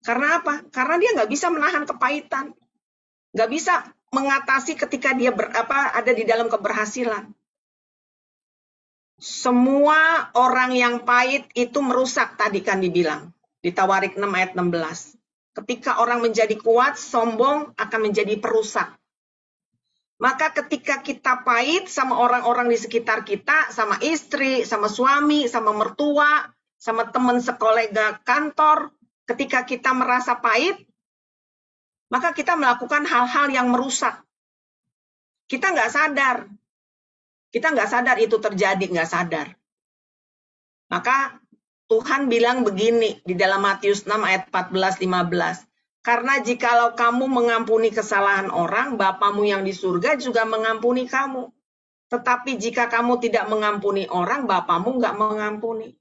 Karena apa? Karena dia nggak bisa menahan kepahitan. Nggak bisa mengatasi ketika dia ada di dalam keberhasilan. Semua orang yang pahit itu merusak, tadi kan dibilang. Di Tawarik 6 ayat 16. Ketika orang menjadi kuat, sombong akan menjadi perusak. Maka ketika kita pahit sama orang-orang di sekitar kita, sama istri, sama suami, sama mertua, sama teman sekolega kantor, ketika kita merasa pahit, maka kita melakukan hal-hal yang merusak. Kita nggak sadar. Kita nggak sadar itu terjadi, nggak sadar. Maka Tuhan bilang begini di dalam Matius 6 ayat 14-15. Karena jikalau kamu mengampuni kesalahan orang, Bapamu yang di surga juga mengampuni kamu. Tetapi jika kamu tidak mengampuni orang, Bapamu nggak mengampuni.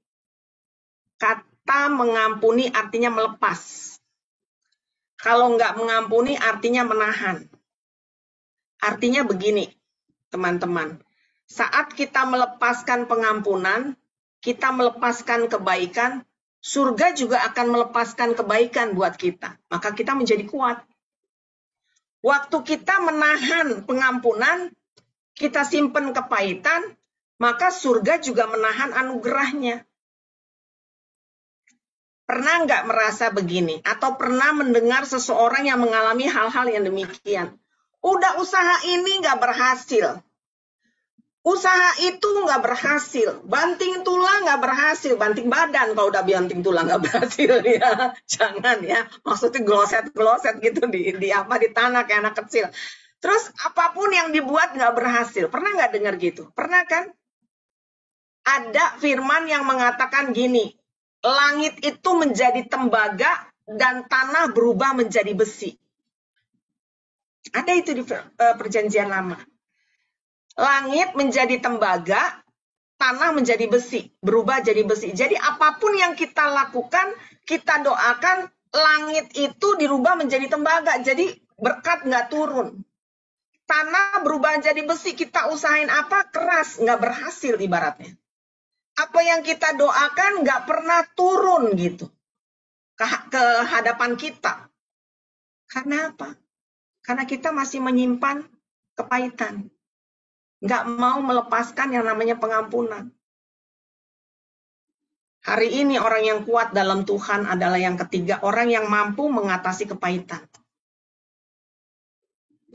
Kata mengampuni artinya melepas. Kalau nggak mengampuni artinya menahan. Artinya begini, teman-teman. Saat kita melepaskan pengampunan, kita melepaskan kebaikan, surga juga akan melepaskan kebaikan buat kita. Maka kita menjadi kuat. Waktu kita menahan pengampunan, kita simpen kepahitan, maka surga juga menahan anugerahnya. Pernah nggak merasa begini? Atau pernah mendengar seseorang yang mengalami hal-hal yang demikian? Udah usaha ini nggak berhasil. Usaha itu nggak berhasil. Banting tulang nggak berhasil. Banting badan kalau udah banting tulang nggak berhasil ya. Jangan ya. Maksudnya gloset-gloset gitu di tanah kayak anak kecil. Terus apapun yang dibuat nggak berhasil. Pernah nggak dengar gitu? Pernah kan? Ada firman yang mengatakan gini. Langit itu menjadi tembaga dan tanah berubah menjadi besi. Ada itu di perjanjian lama. Langit menjadi tembaga, tanah menjadi besi, berubah jadi besi. Jadi apapun yang kita lakukan, kita doakan, langit itu dirubah menjadi tembaga. Jadi berkat nggak turun. Tanah berubah jadi besi, kita usahain apa, keras, nggak berhasil ibaratnya. Apa yang kita doakan nggak pernah turun gitu ke hadapan kita. Karena apa? Karena kita masih menyimpan kepahitan. Nggak mau melepaskan yang namanya pengampunan. Hari ini orang yang kuat dalam Tuhan adalah yang ketiga, orang yang mampu mengatasi kepahitan.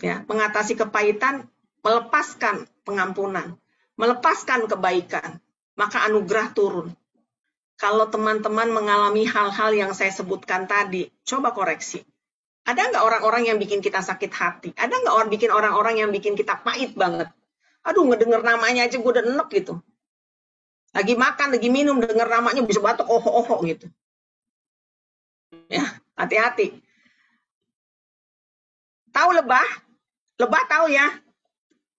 Ya, mengatasi kepahitan, melepaskan pengampunan, melepaskan kebaikan, maka anugerah turun. Kalau teman-teman mengalami hal-hal yang saya sebutkan tadi, coba koreksi. Ada nggak orang-orang yang bikin kita sakit hati? Ada nggak bikin orang-orang yang bikin kita pahit banget? Aduh, ngedenger namanya aja gue udah enek gitu. Lagi makan, lagi minum, denger namanya bisa batuk, oho-oho gitu. Ya, hati-hati. Tahu lebah? Lebah tahu ya?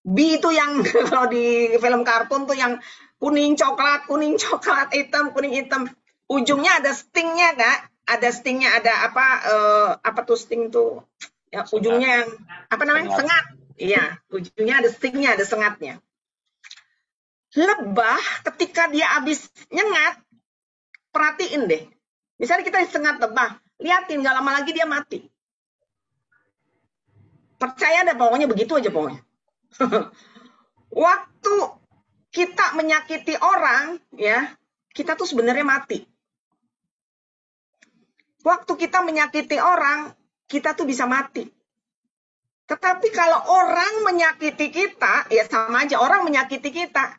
Bee itu yang kalau di film kartun tuh yang kuning coklat, hitam, kuning hitam. Ujungnya ada stingnya, Kak. Ada stingnya, ada apa tuh sting tuh? Ya, ujungnya yang apa namanya? Sengat. Iya, ujungnya ada stingnya, ada sengatnya. Lebah ketika dia habis nyengat, perhatiin deh. Misalnya kita disengat lebah, liatin nggak lama lagi dia mati. Percaya deh, pokoknya begitu aja pokoknya. Waktu kita menyakiti orang, ya, kita tuh sebenarnya mati. Waktu kita menyakiti orang, kita tuh bisa mati. Tetapi kalau orang menyakiti kita, ya sama aja, orang menyakiti kita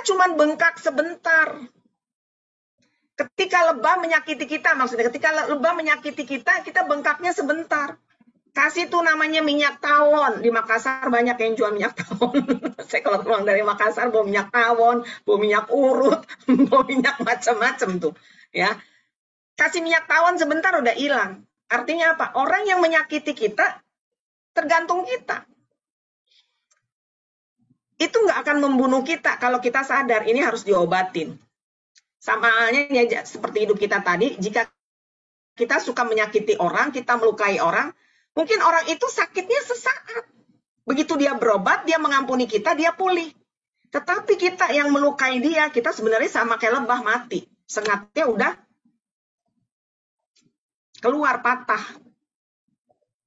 cuma bengkak sebentar. Ketika lebah menyakiti kita, maksudnya ketika lebah menyakiti kita bengkaknya sebentar. Kasih tuh namanya minyak tawon. Di Makassar banyak yang jual minyak tawon. Saya kalau pulang dari Makassar bawa minyak tawon, bawa minyak urut, bawa minyak macam-macam tuh. Ya, kasih minyak tawon sebentar udah hilang. Artinya apa? Orang yang menyakiti kita tergantung kita. Itu nggak akan membunuh kita kalau kita sadar ini harus diobatin. Sama halnya ya, seperti hidup kita tadi, jika kita suka menyakiti orang, kita melukai orang, mungkin orang itu sakitnya sesaat. Begitu dia berobat, dia mengampuni kita, dia pulih. Tetapi kita yang melukai dia, kita sebenarnya sama kayak lebah mati. Sengatnya udah keluar patah.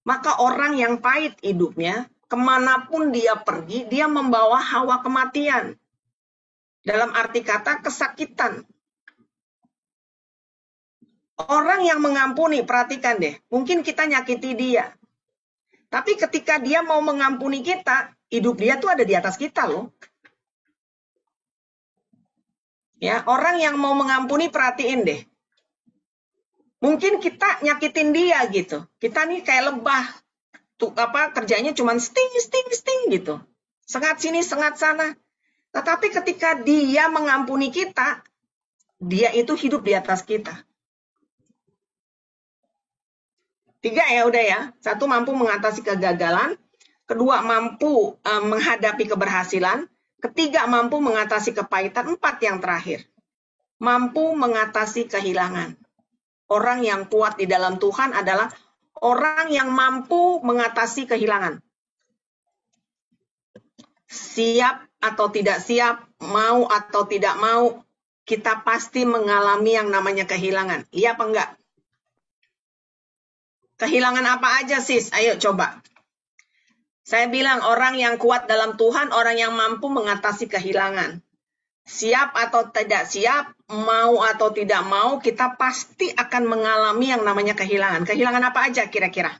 Maka orang yang pahit hidupnya, kemanapun dia pergi, dia membawa hawa kematian. Dalam arti kata kesakitan. Orang yang mengampuni, perhatikan deh, mungkin kita nyakiti dia. Tapi ketika dia mau mengampuni kita, hidup dia tuh ada di atas kita loh. Ya, orang yang mau mengampuni, perhatiin deh. Mungkin kita nyakitin dia gitu. Kita nih kayak lebah. Tuh kerjanya cuma sting gitu. Sengat sini, sengat sana. Tetapi ketika dia mengampuni kita, dia itu hidup di atas kita. 3 ya udah ya. 1 mampu mengatasi kegagalan, 2 mampu menghadapi keberhasilan, 3 mampu mengatasi kepahitan, 4 yang terakhir. Mampu mengatasi kehilangan. Orang yang kuat di dalam Tuhan adalah orang yang mampu mengatasi kehilangan. Siap atau tidak siap, mau atau tidak mau, kita pasti mengalami yang namanya kehilangan. Iya apa enggak? Kehilangan apa aja, sis? Ayo coba. Saya bilang orang yang kuat dalam Tuhan, orang yang mampu mengatasi kehilangan. Siap atau tidak siap, mau atau tidak mau, kita pasti akan mengalami yang namanya kehilangan. Kehilangan apa aja kira-kira?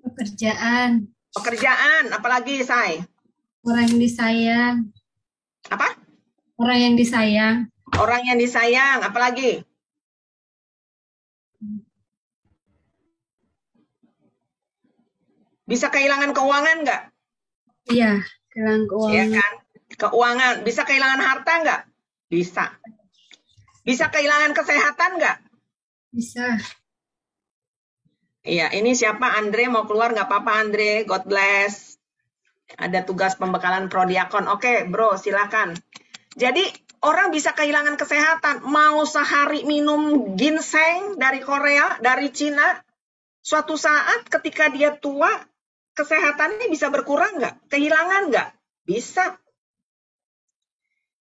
Pekerjaan. Pekerjaan, apalagi, Say? Orang yang disayang. Apa? Orang yang disayang. Orang yang disayang, apalagi? Bisa kehilangan keuangan nggak? Iya, kehilangan keuangan. Iya kan? Keuangan. Bisa kehilangan harta nggak? Bisa. Bisa kehilangan kesehatan nggak? Bisa. Iya, ini siapa? Andre mau keluar nggak apa-apa, Andre. God bless. Ada tugas pembekalan prodiakon. Oke, bro, silakan. Jadi, orang bisa kehilangan kesehatan. Mau sehari minum ginseng dari Korea, dari Cina, suatu saat ketika dia tua, kesehatannya bisa berkurang nggak? Kehilangan nggak? Bisa.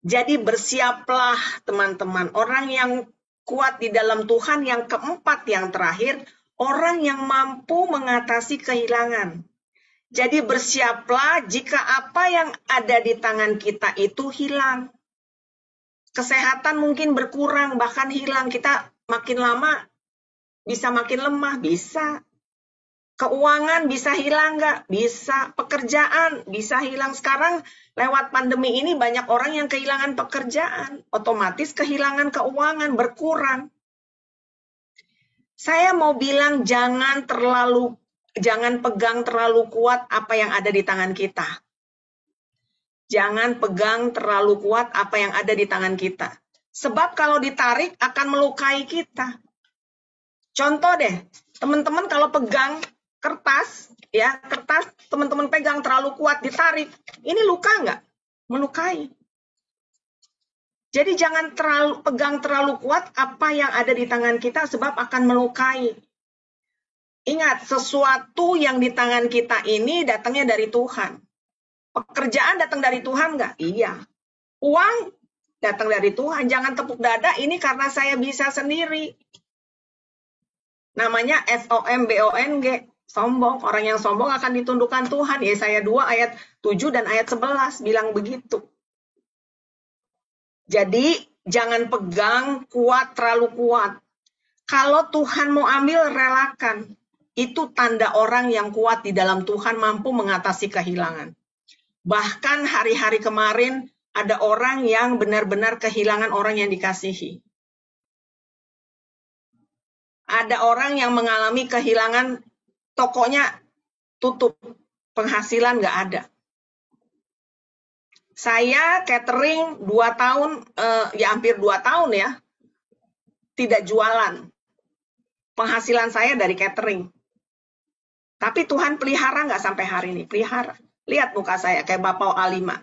Jadi bersiaplah teman-teman. Orang yang kuat di dalam Tuhan yang keempat yang terakhir, orang yang mampu mengatasi kehilangan. Jadi bersiaplah jika apa yang ada di tangan kita itu hilang. Kesehatan mungkin berkurang, bahkan hilang. Kita makin lama bisa makin lemah, bisa. Keuangan bisa hilang nggak? Bisa. Pekerjaan bisa hilang. Sekarang lewat pandemi ini banyak orang yang kehilangan pekerjaan. Otomatis kehilangan keuangan, berkurang. Saya mau bilang jangan pegang terlalu kuat apa yang ada di tangan kita. Jangan pegang terlalu kuat apa yang ada di tangan kita. Sebab kalau ditarik akan melukai kita. Contoh deh, teman-teman kalau pegang kertas, ya kertas teman-teman pegang terlalu kuat ditarik, ini luka nggak? Melukai. Jadi jangan pegang terlalu kuat apa yang ada di tangan kita sebab akan melukai. Ingat, sesuatu yang di tangan kita ini datangnya dari Tuhan. Pekerjaan datang dari Tuhan nggak? Iya. Uang datang dari Tuhan. Jangan tepuk dada, ini karena saya bisa sendiri. Namanya SOMBONG, sombong. Orang yang sombong akan ditundukkan Tuhan. Yesaya 2 ayat 7 dan ayat 11 bilang begitu. Jadi jangan pegang kuat, terlalu kuat. Kalau Tuhan mau ambil, relakan. Itu tanda orang yang kuat di dalam Tuhan mampu mengatasi kehilangan. Bahkan hari-hari kemarin ada orang yang benar-benar kehilangan orang yang dikasihi. Ada orang yang mengalami kehilangan, tokonya tutup, penghasilan nggak ada. Saya catering 2 tahun, hampir 2 tahun ya, tidak jualan. Penghasilan saya dari catering. Tapi Tuhan pelihara nggak sampai hari ini? Pelihara. Lihat muka saya, kayak Bapak A5.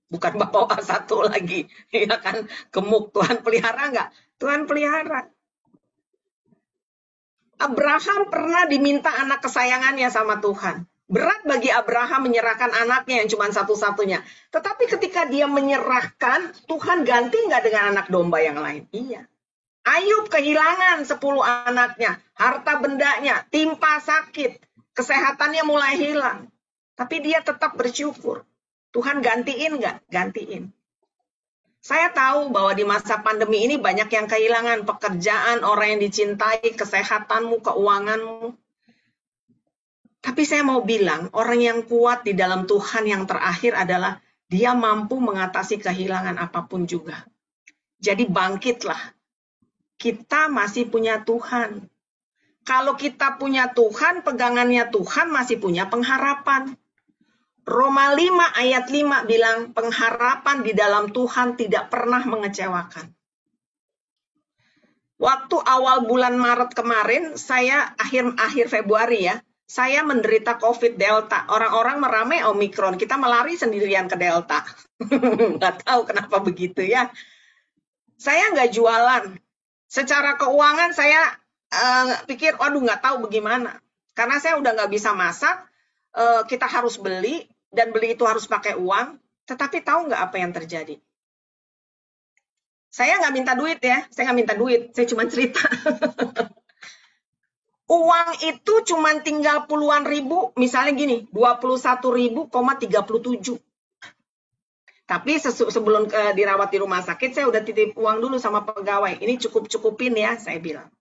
Bukan Bapak A1 lagi. Ya kan, gemuk. Tuhan pelihara nggak? Tuhan pelihara. Abraham pernah diminta anak kesayangannya sama Tuhan. Berat bagi Abraham menyerahkan anaknya yang cuma satu-satunya. Tetapi ketika dia menyerahkan, Tuhan ganti nggak dengan anak domba yang lain? Iya. Ayub kehilangan 10 anaknya, harta bendanya, timpa sakit, kesehatannya mulai hilang. Tapi dia tetap bersyukur. Tuhan gantiin nggak? Gantiin. Saya tahu bahwa di masa pandemi ini banyak yang kehilangan pekerjaan, orang yang dicintai, kesehatanmu, keuanganmu. Tapi saya mau bilang, orang yang kuat di dalam Tuhan yang terakhir adalah dia mampu mengatasi kehilangan apapun juga. Jadi bangkitlah. Kita masih punya Tuhan. Kalau kita punya Tuhan, pegangannya Tuhan masih punya pengharapan. Roma 5 ayat 5 bilang pengharapan di dalam Tuhan tidak pernah mengecewakan. Waktu awal bulan Maret kemarin, saya akhir Februari ya, saya menderita COVID Delta. Orang-orang meramai Omikron, kita melari sendirian ke Delta. Nggak tahu kenapa begitu ya. Saya nggak jualan. Secara keuangan saya pikir, waduh nggak tahu bagaimana. Karena saya udah nggak bisa masak, kita harus beli, dan beli itu harus pakai uang. Tetapi tahu nggak apa yang terjadi? Saya nggak minta duit ya, saya nggak minta duit, saya cuma cerita. Uang itu cuma tinggal puluhan ribu, misalnya gini, 21.000,37. Tapi sebelum dirawat di rumah sakit, saya udah titip uang dulu sama pegawai. Ini cukup-cukupin ya, saya bilang.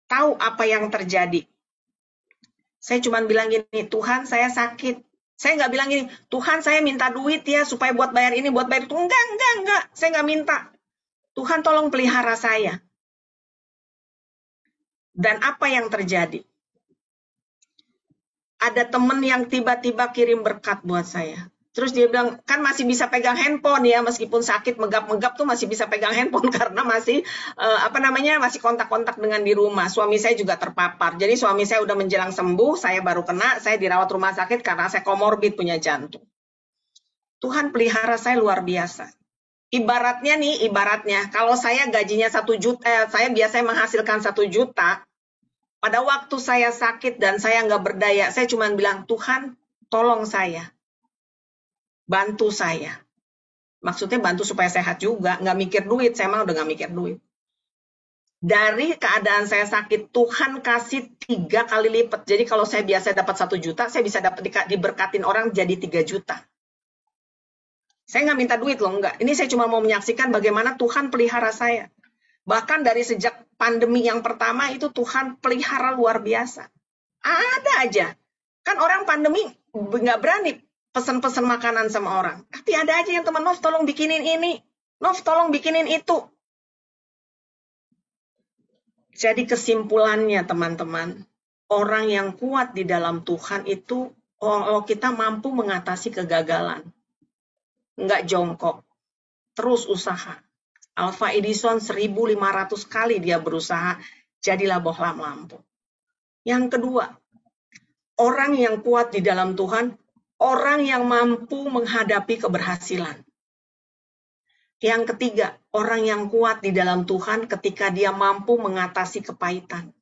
Tahu apa yang terjadi? Saya cuma bilang gini, Tuhan saya sakit. Saya nggak bilang gini, Tuhan saya minta duit ya supaya buat bayar ini, buat bayar itu. Enggak. Saya nggak minta. Tuhan tolong pelihara saya. Dan apa yang terjadi? Ada teman yang tiba-tiba kirim berkat buat saya. Terus dia bilang, kan masih bisa pegang handphone ya, meskipun sakit megap-megap tuh masih bisa pegang handphone karena masih masih kontak-kontak dengan di rumah. Suami saya juga terpapar. Jadi suami saya udah menjelang sembuh, saya baru kena, saya dirawat rumah sakit karena saya komorbid punya jantung. Tuhan pelihara saya luar biasa. Ibaratnya kalau saya gajinya 1 juta, saya biasanya menghasilkan 1 juta. Pada waktu saya sakit dan saya nggak berdaya, saya cuma bilang, Tuhan tolong saya. Bantu saya. Maksudnya bantu supaya sehat juga. Nggak mikir duit, saya emang udah nggak mikir duit. Dari keadaan saya sakit, Tuhan kasih 3 kali lipat. Jadi kalau saya biasa dapat 1 juta, saya bisa dapat diberkatin orang jadi 3 juta. Saya nggak minta duit loh, enggak. Ini saya cuma mau menyaksikan bagaimana Tuhan pelihara saya. Bahkan dari sejak pandemi yang pertama itu Tuhan pelihara luar biasa. Ada aja. Kan orang pandemi nggak berani pesan-pesan makanan sama orang. Tapi ada aja yang teman, Nov tolong bikinin ini. Nov tolong bikinin itu. Jadi kesimpulannya teman-teman, orang yang kuat di dalam Tuhan itu, kalau kita mampu mengatasi kegagalan. Nggak jongkok, terus usaha. Alva Edison 1.500 kali dia berusaha, jadilah bohlam lampu. Yang kedua, orang yang kuat di dalam Tuhan, orang yang mampu menghadapi keberhasilan. Yang ketiga, orang yang kuat di dalam Tuhan ketika dia mampu mengatasi kepahitan.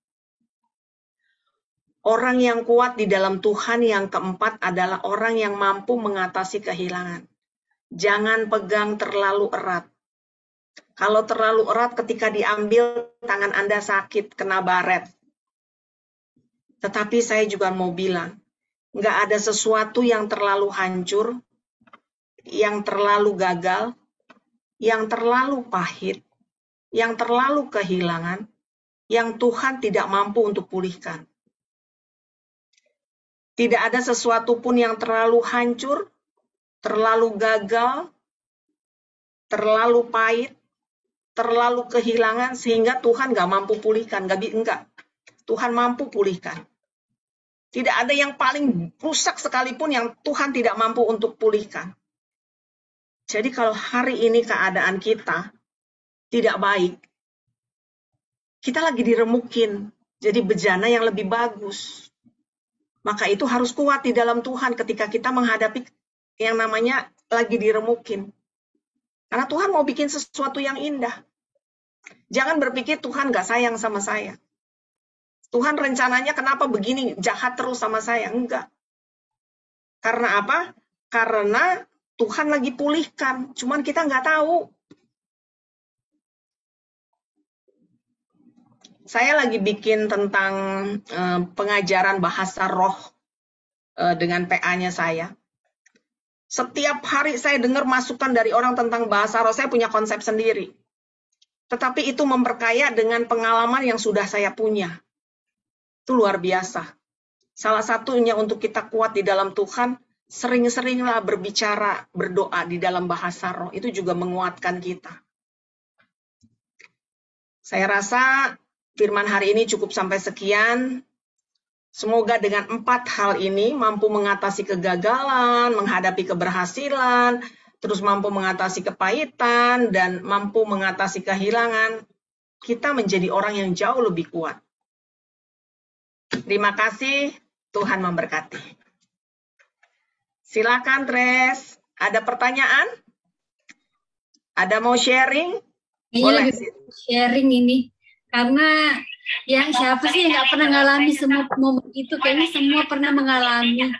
Orang yang kuat di dalam Tuhan yang keempat adalah orang yang mampu mengatasi kehilangan. Jangan pegang terlalu erat. Kalau terlalu erat ketika diambil, tangan Anda sakit, kena baret. Tetapi saya juga mau bilang, nggak ada sesuatu yang terlalu hancur, yang terlalu gagal, yang terlalu pahit, yang terlalu kehilangan, yang Tuhan tidak mampu untuk pulihkan. Tidak ada sesuatu pun yang terlalu hancur, terlalu gagal, terlalu pahit, terlalu kehilangan, sehingga Tuhan nggak mampu pulihkan. Enggak. Tuhan mampu pulihkan. Tidak ada yang paling rusak sekalipun yang Tuhan tidak mampu untuk pulihkan. Jadi kalau hari ini keadaan kita tidak baik, kita lagi diremukin, jadi bejana yang lebih bagus. Maka itu harus kuat di dalam Tuhan ketika kita menghadapi yang namanya lagi diremukin. Karena Tuhan mau bikin sesuatu yang indah. Jangan berpikir Tuhan gak sayang sama saya. Tuhan rencananya kenapa begini, jahat terus sama saya. Enggak. Karena apa? Karena Tuhan lagi pulihkan, cuman kita nggak tahu. Saya lagi bikin tentang pengajaran bahasa roh dengan PA-nya saya. Setiap hari saya dengar masukan dari orang tentang bahasa roh, saya punya konsep sendiri. Tetapi itu memperkaya dengan pengalaman yang sudah saya punya. Itu luar biasa. Salah satunya untuk kita kuat di dalam Tuhan, sering-seringlah berbicara, berdoa di dalam bahasa roh. Itu juga menguatkan kita. Saya rasa firman hari ini cukup sampai sekian. Semoga dengan 4 hal ini mampu mengatasi kegagalan, menghadapi keberhasilan, terus mampu mengatasi kepahitan, dan mampu mengatasi kehilangan. Kita menjadi orang yang jauh lebih kuat. Terima kasih, Tuhan memberkati. Silakan, Tres. Ada pertanyaan? Ada mau sharing? Boleh. Sharing ini. Karena yang siapa sih yang nggak pernah mengalami semua momen itu? Kayaknya semua pernah mengalami.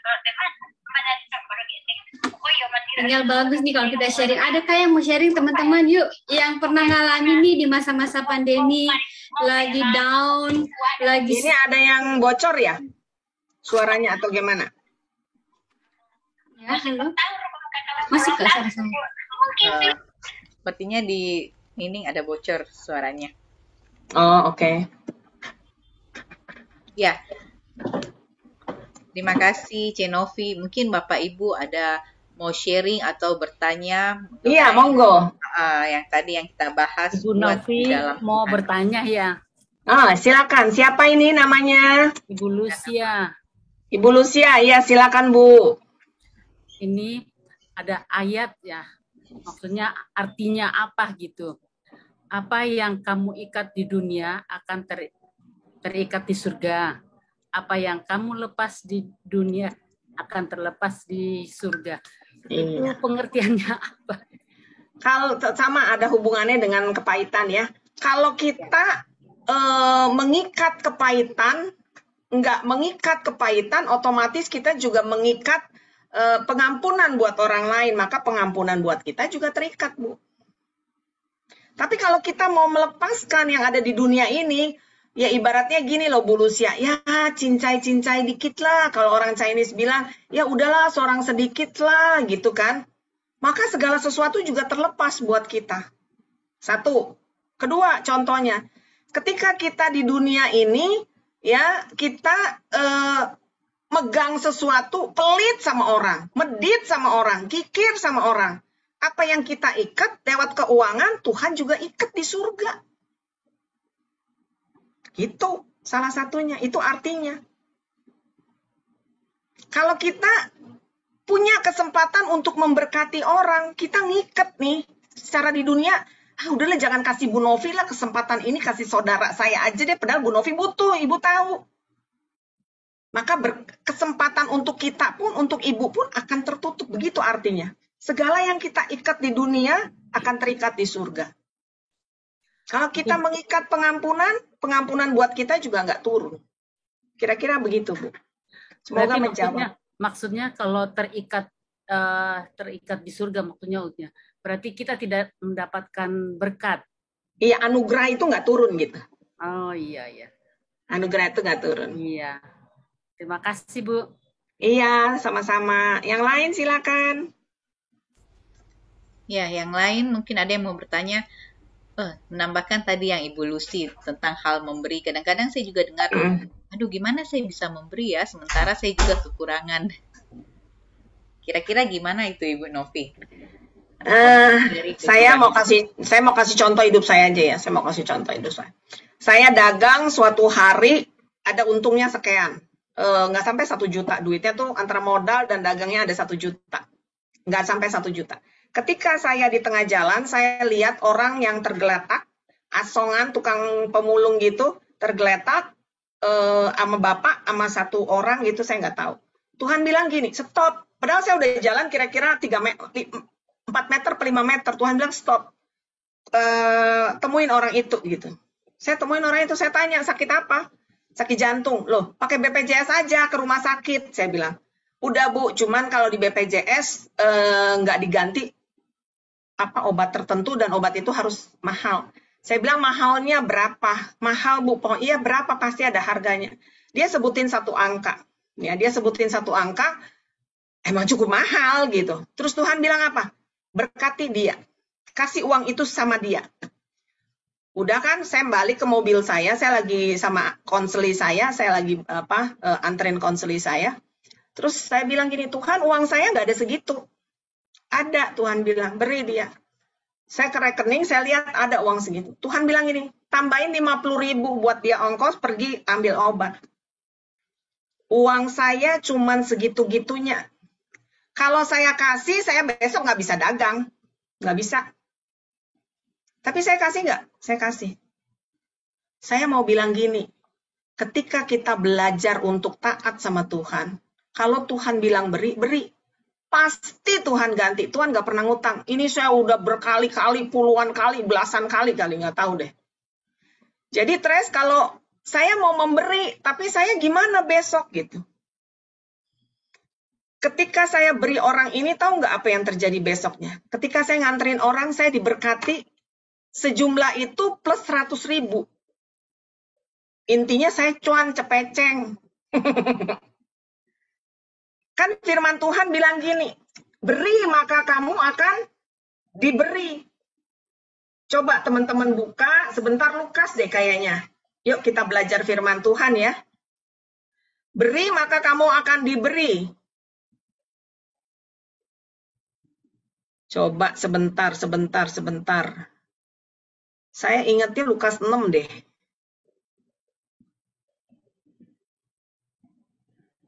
Tinggal bagus nih kalau kita sharing. Adakah yang mau sharing teman-teman? Yuk, yang pernah ngalamin nih di masa-masa pandemi, lagi down, lagi... Ini ada yang bocor ya? Suaranya atau gimana? Ya, halo. Masih ke suara saya? Sepertinya di ini ada bocor suaranya. Oh, oke. Ya. Terima kasih, Cenovi. Mungkin Bapak Ibu ada mau sharing atau bertanya? Iya, monggo. Yang tadi yang kita bahas. Ibu Novi mau bertanya ya. Silakan. Siapa ini namanya? Ibu Lucia. Ibu Lucia, ya silakan Bu. Ini ada ayat ya, maksudnya artinya apa gitu. Apa yang kamu ikat di dunia akan terikat di surga. Apa yang kamu lepas di dunia akan terlepas di surga. Itu pengertiannya apa? Kalau sama ada hubungannya dengan kepahitan ya. Kalau kita mengikat kepahitan, nggak mengikat kepahitan, otomatis kita juga mengikat pengampunan buat orang lain, maka pengampunan buat kita juga terikat, Bu. Tapi kalau kita mau melepaskan yang ada di dunia ini, ya ibaratnya gini loh Bu Lucia, ya cincai-cincai dikit lah. Kalau orang Chinese bilang, ya udahlah seorang sedikit lah gitu kan. Maka segala sesuatu juga terlepas buat kita. Satu. Kedua, contohnya, ketika kita di dunia ini, ya kita megang sesuatu, pelit sama orang, medit sama orang, kikir sama orang. Apa yang kita ikat lewat keuangan, Tuhan juga ikat di surga. Gitu, salah satunya. Itu artinya. Kalau kita punya kesempatan untuk memberkati orang, kita ngikat nih. Secara di dunia, udahlah jangan kasih Bu Novi lah kesempatan ini, kasih saudara saya aja deh. Padahal Bu Novi butuh, Ibu tahu. Maka kesempatan untuk kita pun, untuk Ibu pun akan tertutup. Begitu artinya. Segala yang kita ikat di dunia akan terikat di surga. Kalau kita mengikat pengampunan buat kita juga nggak turun. Kira-kira begitu, Bu. Semoga menjawab. Maksudnya kalau terikat di surga maksudnya, berarti kita tidak mendapatkan berkat. Iya, anugerah itu nggak turun gitu. Oh iya. Anugerah itu nggak turun. Iya. Terima kasih, Bu. Iya, sama-sama. Yang lain silakan. Ya, yang lain mungkin ada yang mau bertanya, menambahkan tadi yang Ibu Lucy tentang hal memberi. Kadang-kadang saya juga dengar, aduh gimana saya bisa memberi ya, sementara saya juga kekurangan. Kira-kira gimana itu Ibu Novi? Saya mau kasih contoh hidup saya aja ya. Saya mau kasih contoh hidup saya. Saya dagang suatu hari ada untungnya sekian. Nggak sampai 1 juta duitnya tuh, antara modal dan dagangnya ada 1 juta. Nggak sampai 1 juta. Ketika saya di tengah jalan, saya lihat orang yang tergeletak, asongan, tukang pemulung gitu, tergeletak sama bapak, sama 1 orang gitu, saya nggak tahu. Tuhan bilang gini, stop. Padahal saya udah jalan kira-kira 4 meter per 5 meter. Tuhan bilang stop. Temuin orang itu gitu. Saya temuin orang itu, saya tanya, sakit apa? Sakit jantung. Loh, pakai BPJS aja ke rumah sakit, saya bilang. Udah Bu, cuman kalau di BPJS nggak diganti obat tertentu dan obat itu harus mahal. Saya bilang mahalnya berapa? Mahal Bu, iya berapa, pasti ada harganya. Dia sebutin 1 angka. Ya, dia sebutin 1 angka, emang cukup mahal gitu. Terus Tuhan bilang apa? Berkati dia. Kasih uang itu sama dia. Udah kan, saya balik ke mobil saya lagi sama konseli saya lagi anterin konseli saya. Terus saya bilang gini, Tuhan uang saya nggak ada segitu. Ada, Tuhan bilang, beri dia. Saya ke rekening, saya lihat ada uang segitu. Tuhan bilang gini, tambahin 50.000 buat dia ongkos pergi ambil obat. Uang saya cuman segitu-gitunya. Kalau saya kasih, saya besok nggak bisa dagang. Nggak bisa. Tapi saya kasih nggak? Saya kasih. Saya mau bilang gini, ketika kita belajar untuk taat sama Tuhan, kalau Tuhan bilang beri, beri. Pasti Tuhan ganti. Tuhan nggak pernah ngutang. Ini saya udah berkali-kali, puluhan kali, belasan kali, nggak tahu deh. Jadi Tres, kalau saya mau memberi, tapi saya gimana besok gitu. Ketika saya beri orang ini, tahu nggak apa yang terjadi besoknya? Ketika saya nganterin orang, saya diberkati sejumlah itu plus 100.000. Intinya saya cuan cepeceng. Kan firman Tuhan bilang gini, beri maka kamu akan diberi. Coba teman-teman buka sebentar Lukas deh kayaknya. Yuk kita belajar firman Tuhan ya. Beri maka kamu akan diberi. Coba sebentar. Saya ingatnya Lukas 6 deh.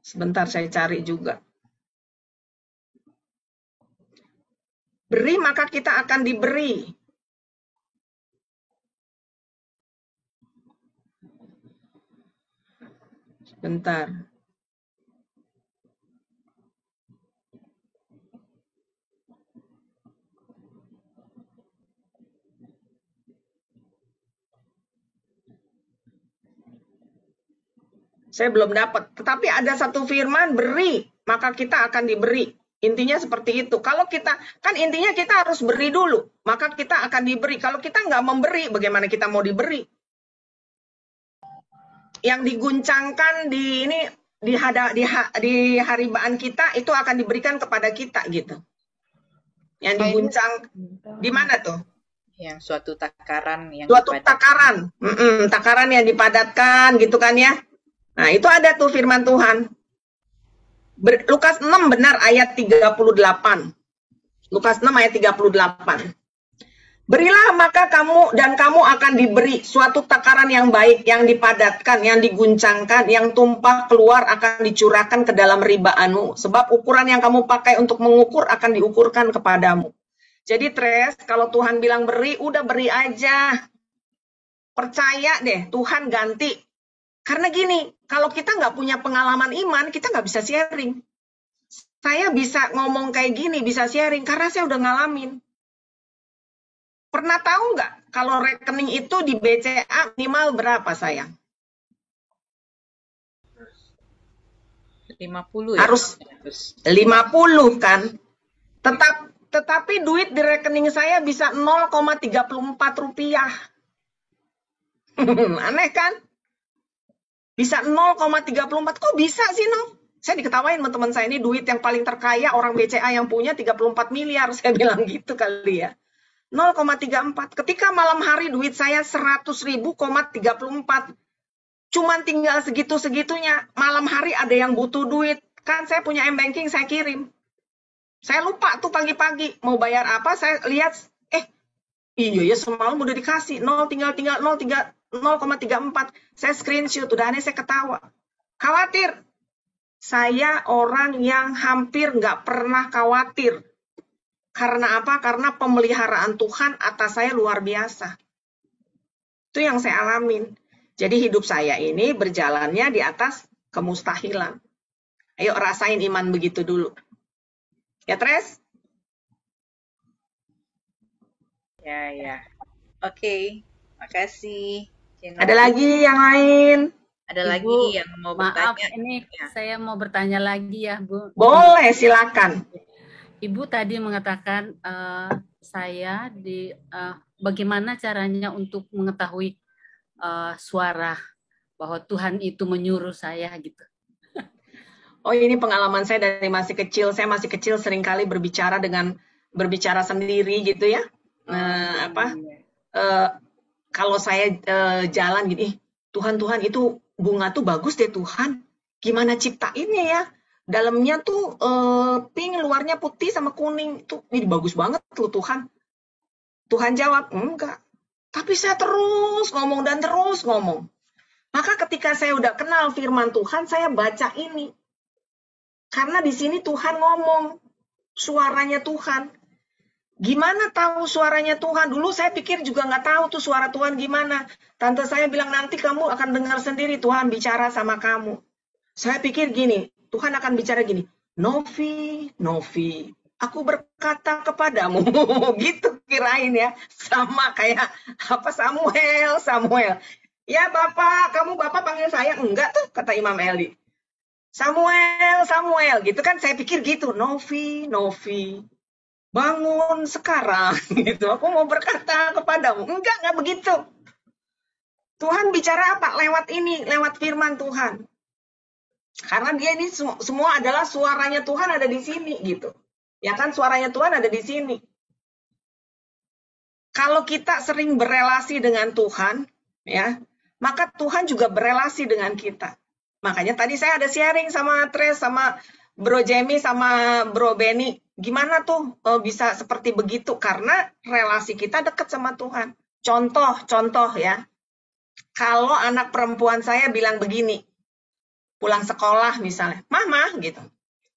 Sebentar saya cari juga. Beri maka kita akan diberi. Sebentar. Saya belum dapat. Tetapi ada satu firman, beri, maka kita akan diberi. Intinya seperti itu. Kalau kita, kan intinya kita harus beri dulu, maka kita akan diberi. Kalau kita nggak memberi, bagaimana kita mau diberi? Yang diguncangkan di ini di haribaan kita itu akan diberikan kepada kita gitu. Yang diguncang di mana tuh? Yang suatu takaran yang Suatu dipadatkan. takaran. Takaran yang dipadatkan gitu kan ya. Nah, itu ada tuh firman Tuhan. Lukas 6 benar ayat 38. Lukas 6 ayat 38. Berilah maka kamu dan kamu akan diberi suatu takaran yang baik, yang dipadatkan, yang diguncangkan, yang tumpah keluar akan dicurahkan ke dalam ribaanmu. Sebab ukuran yang kamu pakai untuk mengukur akan diukurkan kepadamu. Jadi Tres, kalau Tuhan bilang beri, udah beri aja. Percaya deh, Tuhan ganti. Karena gini, kalau kita nggak punya pengalaman iman, kita nggak bisa sharing. Saya bisa ngomong kayak gini, bisa sharing, karena saya udah ngalamin. Pernah tahu nggak, kalau rekening itu di BCA minimal berapa, sayang? 50 ya? Harus 50 kan? Tetapi duit di rekening saya bisa 0,34 rupiah. Aneh kan? Bisa 0,34. Kok bisa sih, No? Saya diketawain teman-teman saya, ini duit yang paling terkaya orang BCA yang punya 34 miliar. Saya bilang gitu kali ya. 0,34. Ketika malam hari duit saya 100.000,34. Cuman tinggal segitu-segitunya. Malam hari ada yang butuh duit. Kan saya punya m-banking, saya kirim. Saya lupa tuh pagi-pagi. Mau bayar apa, saya lihat. Iya ya semalam udah dikasih. 0,34. Saya screenshot, udah aneh saya ketawa. Khawatir. Saya orang yang hampir nggak pernah khawatir. Karena apa? Karena pemeliharaan Tuhan atas saya luar biasa. Itu yang saya alamin. Jadi hidup saya ini berjalannya di atas kemustahilan. Ayo rasain iman begitu dulu. Ya, Tres? Ya. Oke. Makasih. Cino. Ada lagi yang lain? Ada Ibu, lagi yang mau maaf, bertanya? ini Ya. saya mau bertanya lagi ya, Bu. Boleh, silakan. Ibu tadi mengatakan saya bagaimana caranya untuk mengetahui suara bahwa Tuhan itu menyuruh saya gitu. Oh, ini pengalaman saya dari masih kecil. Saya masih kecil seringkali berbicara sendiri gitu ya. Kalau saya jalan gini, Tuhan itu bunga tuh bagus deh Tuhan. Gimana ciptainnya ya? Dalamnya tuh pink, luarnya putih sama kuning. Tuh, ini bagus banget loh Tuhan. Tuhan jawab, enggak. Tapi saya terus ngomong dan terus ngomong. Maka ketika saya udah kenal firman Tuhan, saya baca ini. Karena di sini Tuhan ngomong, suaranya Tuhan. Gimana tahu suaranya Tuhan? Dulu saya pikir juga nggak tahu tuh suara Tuhan gimana. Tante saya bilang nanti kamu akan dengar sendiri Tuhan bicara sama kamu. Saya pikir gini, Tuhan akan bicara gini, Novi, aku berkata kepadamu, gitu kirain ya, sama kayak apa Samuel. Ya Bapak, kamu Bapak panggil saya enggak tuh kata Imam Eli. Samuel, gitu kan saya pikir gitu, Novi, bangun sekarang, gitu. Aku mau berkata kepadamu, enggak begitu. Tuhan bicara apa? Lewat ini, lewat firman Tuhan. Karena dia ini semua adalah suaranya Tuhan ada di sini, gitu. Ya kan, suaranya Tuhan ada di sini. Kalau kita sering berelasi dengan Tuhan, ya, maka Tuhan juga berelasi dengan kita. Makanya tadi saya ada sharing sama Tres, sama Bro Jamie, sama Bro Benny. Gimana tuh bisa seperti begitu? Karena relasi kita dekat sama Tuhan. Contoh ya. Kalau anak perempuan saya bilang begini, pulang sekolah misalnya, Mama gitu.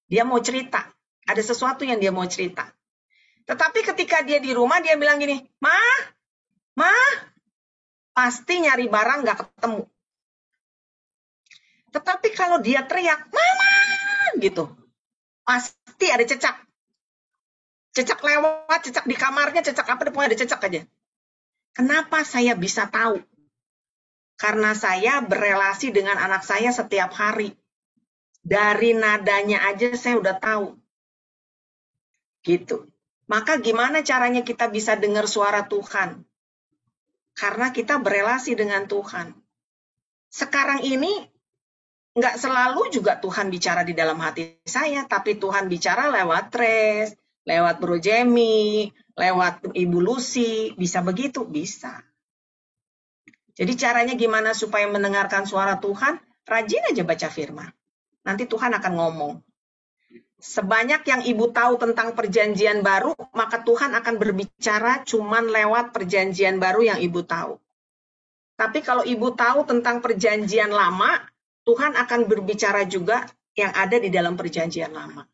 Dia mau cerita. Ada sesuatu yang dia mau cerita. Tetapi ketika dia di rumah, dia bilang gini, Ma, pasti nyari barang nggak ketemu. Tetapi kalau dia teriak, Mama, gitu, pasti ada cecak. Cecak lewat, cecak di kamarnya, cecak apa, pokoknya ada cecak aja. Kenapa saya bisa tahu? Karena saya berelasi dengan anak saya setiap hari. Dari nadanya aja saya udah tahu. Gitu. Maka gimana caranya kita bisa dengar suara Tuhan? Karena kita berelasi dengan Tuhan. Sekarang ini nggak selalu juga Tuhan bicara di dalam hati saya, tapi Tuhan bicara lewat Tres, lewat Bro Jemi, lewat Ibu Lucy. Bisa begitu? Bisa. Jadi caranya gimana supaya mendengarkan suara Tuhan? Rajin aja baca firman. Nanti Tuhan akan ngomong. Sebanyak yang Ibu tahu tentang perjanjian baru, maka Tuhan akan berbicara cuman lewat perjanjian baru yang Ibu tahu. Tapi kalau Ibu tahu tentang perjanjian lama, Tuhan akan berbicara juga yang ada di dalam perjanjian lama.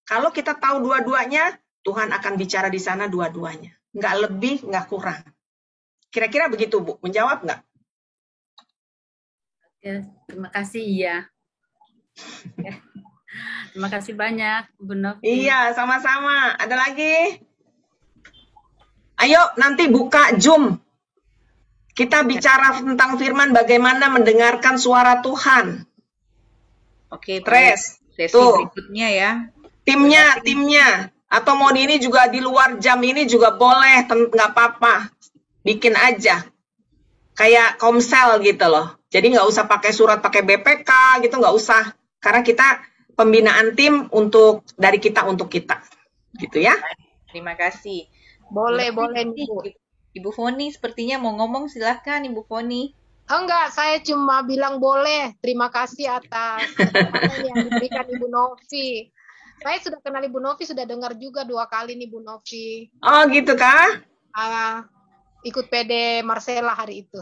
Kalau kita tahu dua-duanya, Tuhan akan bicara di sana dua-duanya. Nggak lebih, nggak kurang. Kira-kira begitu, Bu. Menjawab nggak? Oke, terima kasih, iya. Ya. Terima kasih banyak, Bu Novi. Iya, sama-sama. Ada lagi? Ayo, nanti buka Zoom. Kita bicara tentang firman bagaimana mendengarkan suara Tuhan. Oke, Tres. sesi Tuh. berikutnya ya. Timnya. Atau mau ini juga di luar jam ini juga boleh, nggak apa-apa. Bikin aja. Kayak komsel gitu loh. Jadi nggak usah pakai surat, pakai BPK gitu, nggak usah. Karena kita pembinaan tim dari kita untuk kita. Gitu ya. Terima kasih. Boleh nih, Bu. Ibu Foni sepertinya mau ngomong, silahkan Ibu Foni. Enggak, saya cuma bilang boleh. Terima kasih atas kesempatan yang diberikan Ibu Novi. Saya sudah kenal Ibu Novi, sudah dengar juga 2 kali nih Bu Novi. Oh gitu kah? Ikut PD Marcella hari itu.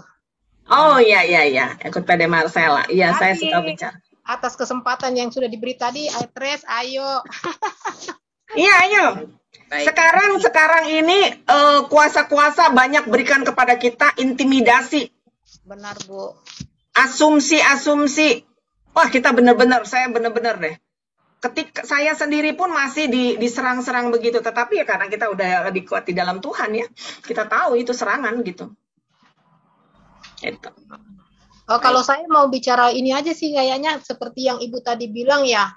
Oh iya. Ikut PD Marcella. Iya, saya suka bicara. Atas kesempatan yang sudah diberi tadi, Tres, ayo. Iya, ayo. Baik. Sekarang ini kuasa-kuasa banyak berikan kepada kita intimidasi. Benar, Bu. Asumsi. Wah, saya benar-benar deh. Ketika saya sendiri pun masih diserang-serang begitu, tetapi ya karena kita udah lebih kuat di dalam Tuhan ya, kita tahu itu serangan gitu. Itu. Kalau saya mau bicara ini aja sih kayaknya seperti yang Ibu tadi bilang ya,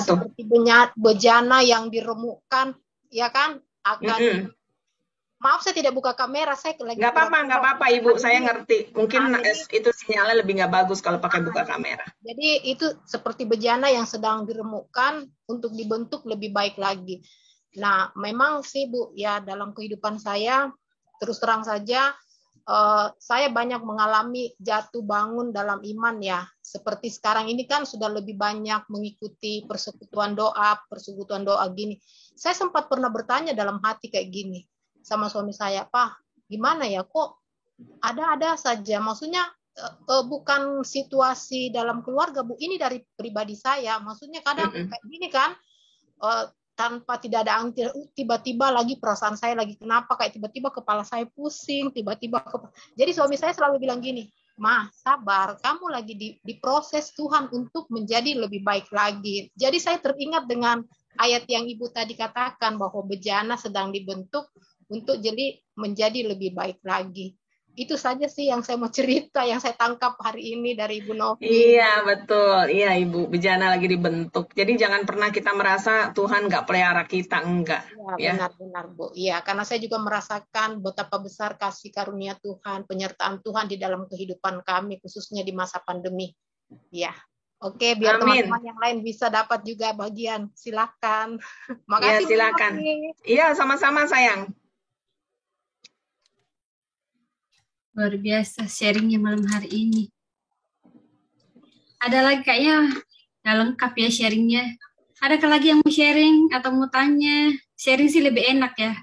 seperti bejana yang diremukkan, ya kan akan. Maaf saya tidak buka kamera, saya lagi. Nggak apa-apa Ibu, saya ngerti. Mungkin itu sinyalnya lebih nggak bagus kalau pakai buka kamera. Jadi itu seperti bejana yang sedang diremukkan untuk dibentuk lebih baik lagi. Nah, memang sih Bu, ya dalam kehidupan saya terus terang saja saya banyak mengalami jatuh bangun dalam iman ya. Seperti sekarang ini kan sudah lebih banyak mengikuti persekutuan doa gini. Saya sempat pernah bertanya dalam hati kayak gini sama suami saya, Pak, gimana ya kok ada saja, maksudnya bukan situasi dalam keluarga Bu, ini dari pribadi saya, maksudnya kadang kayak gini kan, tanpa tidak ada angin, tiba-tiba lagi perasaan saya lagi kenapa, kayak tiba-tiba kepala saya pusing, jadi suami saya selalu bilang gini, Ma, sabar, kamu lagi diproses Tuhan untuk menjadi lebih baik lagi. Jadi saya teringat dengan ayat yang Ibu tadi katakan bahwa bejana sedang dibentuk untuk menjadi lebih baik lagi. Itu saja sih yang saya mau cerita, yang saya tangkap hari ini dari Ibu Novi. Iya, betul. Iya, Ibu. Bejana lagi dibentuk. Jadi jangan pernah kita merasa Tuhan nggak pelihara kita. Enggak. Ya, benar-benar, Bu. Iya, karena saya juga merasakan betapa besar kasih karunia Tuhan, penyertaan Tuhan di dalam kehidupan kami, khususnya di masa pandemi. Iya. Oke, biar teman-teman yang lain bisa dapat juga bagian. Silakan. Makasih. Ya, silakan. Iya, sama-sama, sayang. Luar biasa sharingnya malam hari ini. Ada lagi kayaknya nggak lengkap ya sharingnya. Adakah lagi yang mau sharing atau mau tanya? Sharing sih lebih enak ya.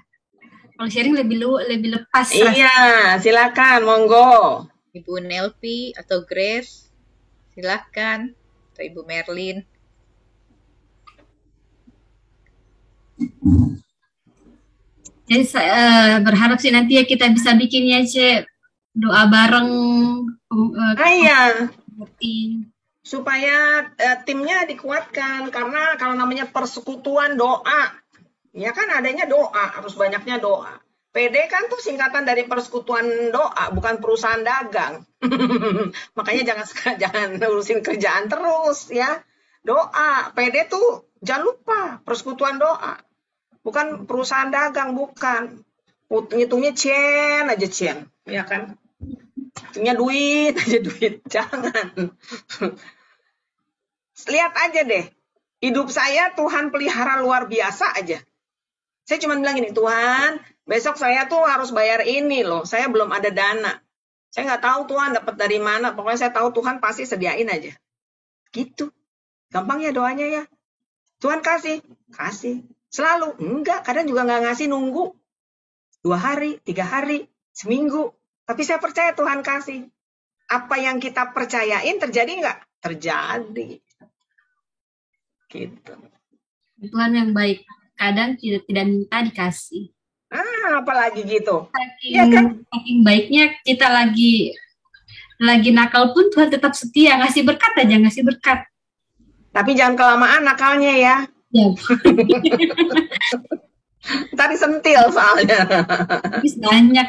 Kalau sharing lebih lepas. Iya, silakan, monggo. Ibu Nelpi atau Grace, silakan. Atau Ibu Merlin. Jadi saya berharap sih nanti ya kita bisa bikinnya doa bareng. Iya. Supaya timnya dikuatkan, karena kalau namanya persekutuan doa, ya kan adanya doa, harus banyaknya doa. PD kan tuh singkatan dari persekutuan doa, bukan perusahaan dagang. Makanya jangan urusin kerjaan terus ya. Doa, PD tuh jangan lupa persekutuan doa. bukan perusahaan dagang, bukan. Ngitungnya cen aja cen, ya kan? Hitungnya duit aja duit, jangan. Lihat aja deh, hidup saya Tuhan pelihara luar biasa aja. Saya cuma bilang gini, Tuhan, besok saya tuh harus bayar ini loh, saya belum ada dana. Saya nggak tahu Tuhan dapat dari mana, pokoknya saya tahu Tuhan pasti sediain aja. Gitu. Gampang ya doanya ya. Tuhan kasih. Selalu. Enggak, kadang juga nggak ngasih, nunggu. 2 hari, 3 hari, seminggu. Tapi saya percaya Tuhan kasih. Apa yang kita percayain terjadi nggak? Terjadi. Gitu. Tuhan yang baik. Kadang tidak minta dikasih. Apalagi gitu. Saking, Ya kan? saking baiknya kita lagi nakal pun Tuhan tetap setia, ngasih berkat aja, ngasih berkat. Tapi jangan kelamaan nakalnya ya. Ya, Tadi sentil soalnya. habis banyak.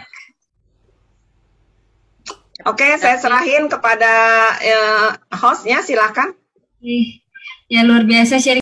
Oke, saya serahin kepada hostnya, silakan. Ya luar biasa sharing.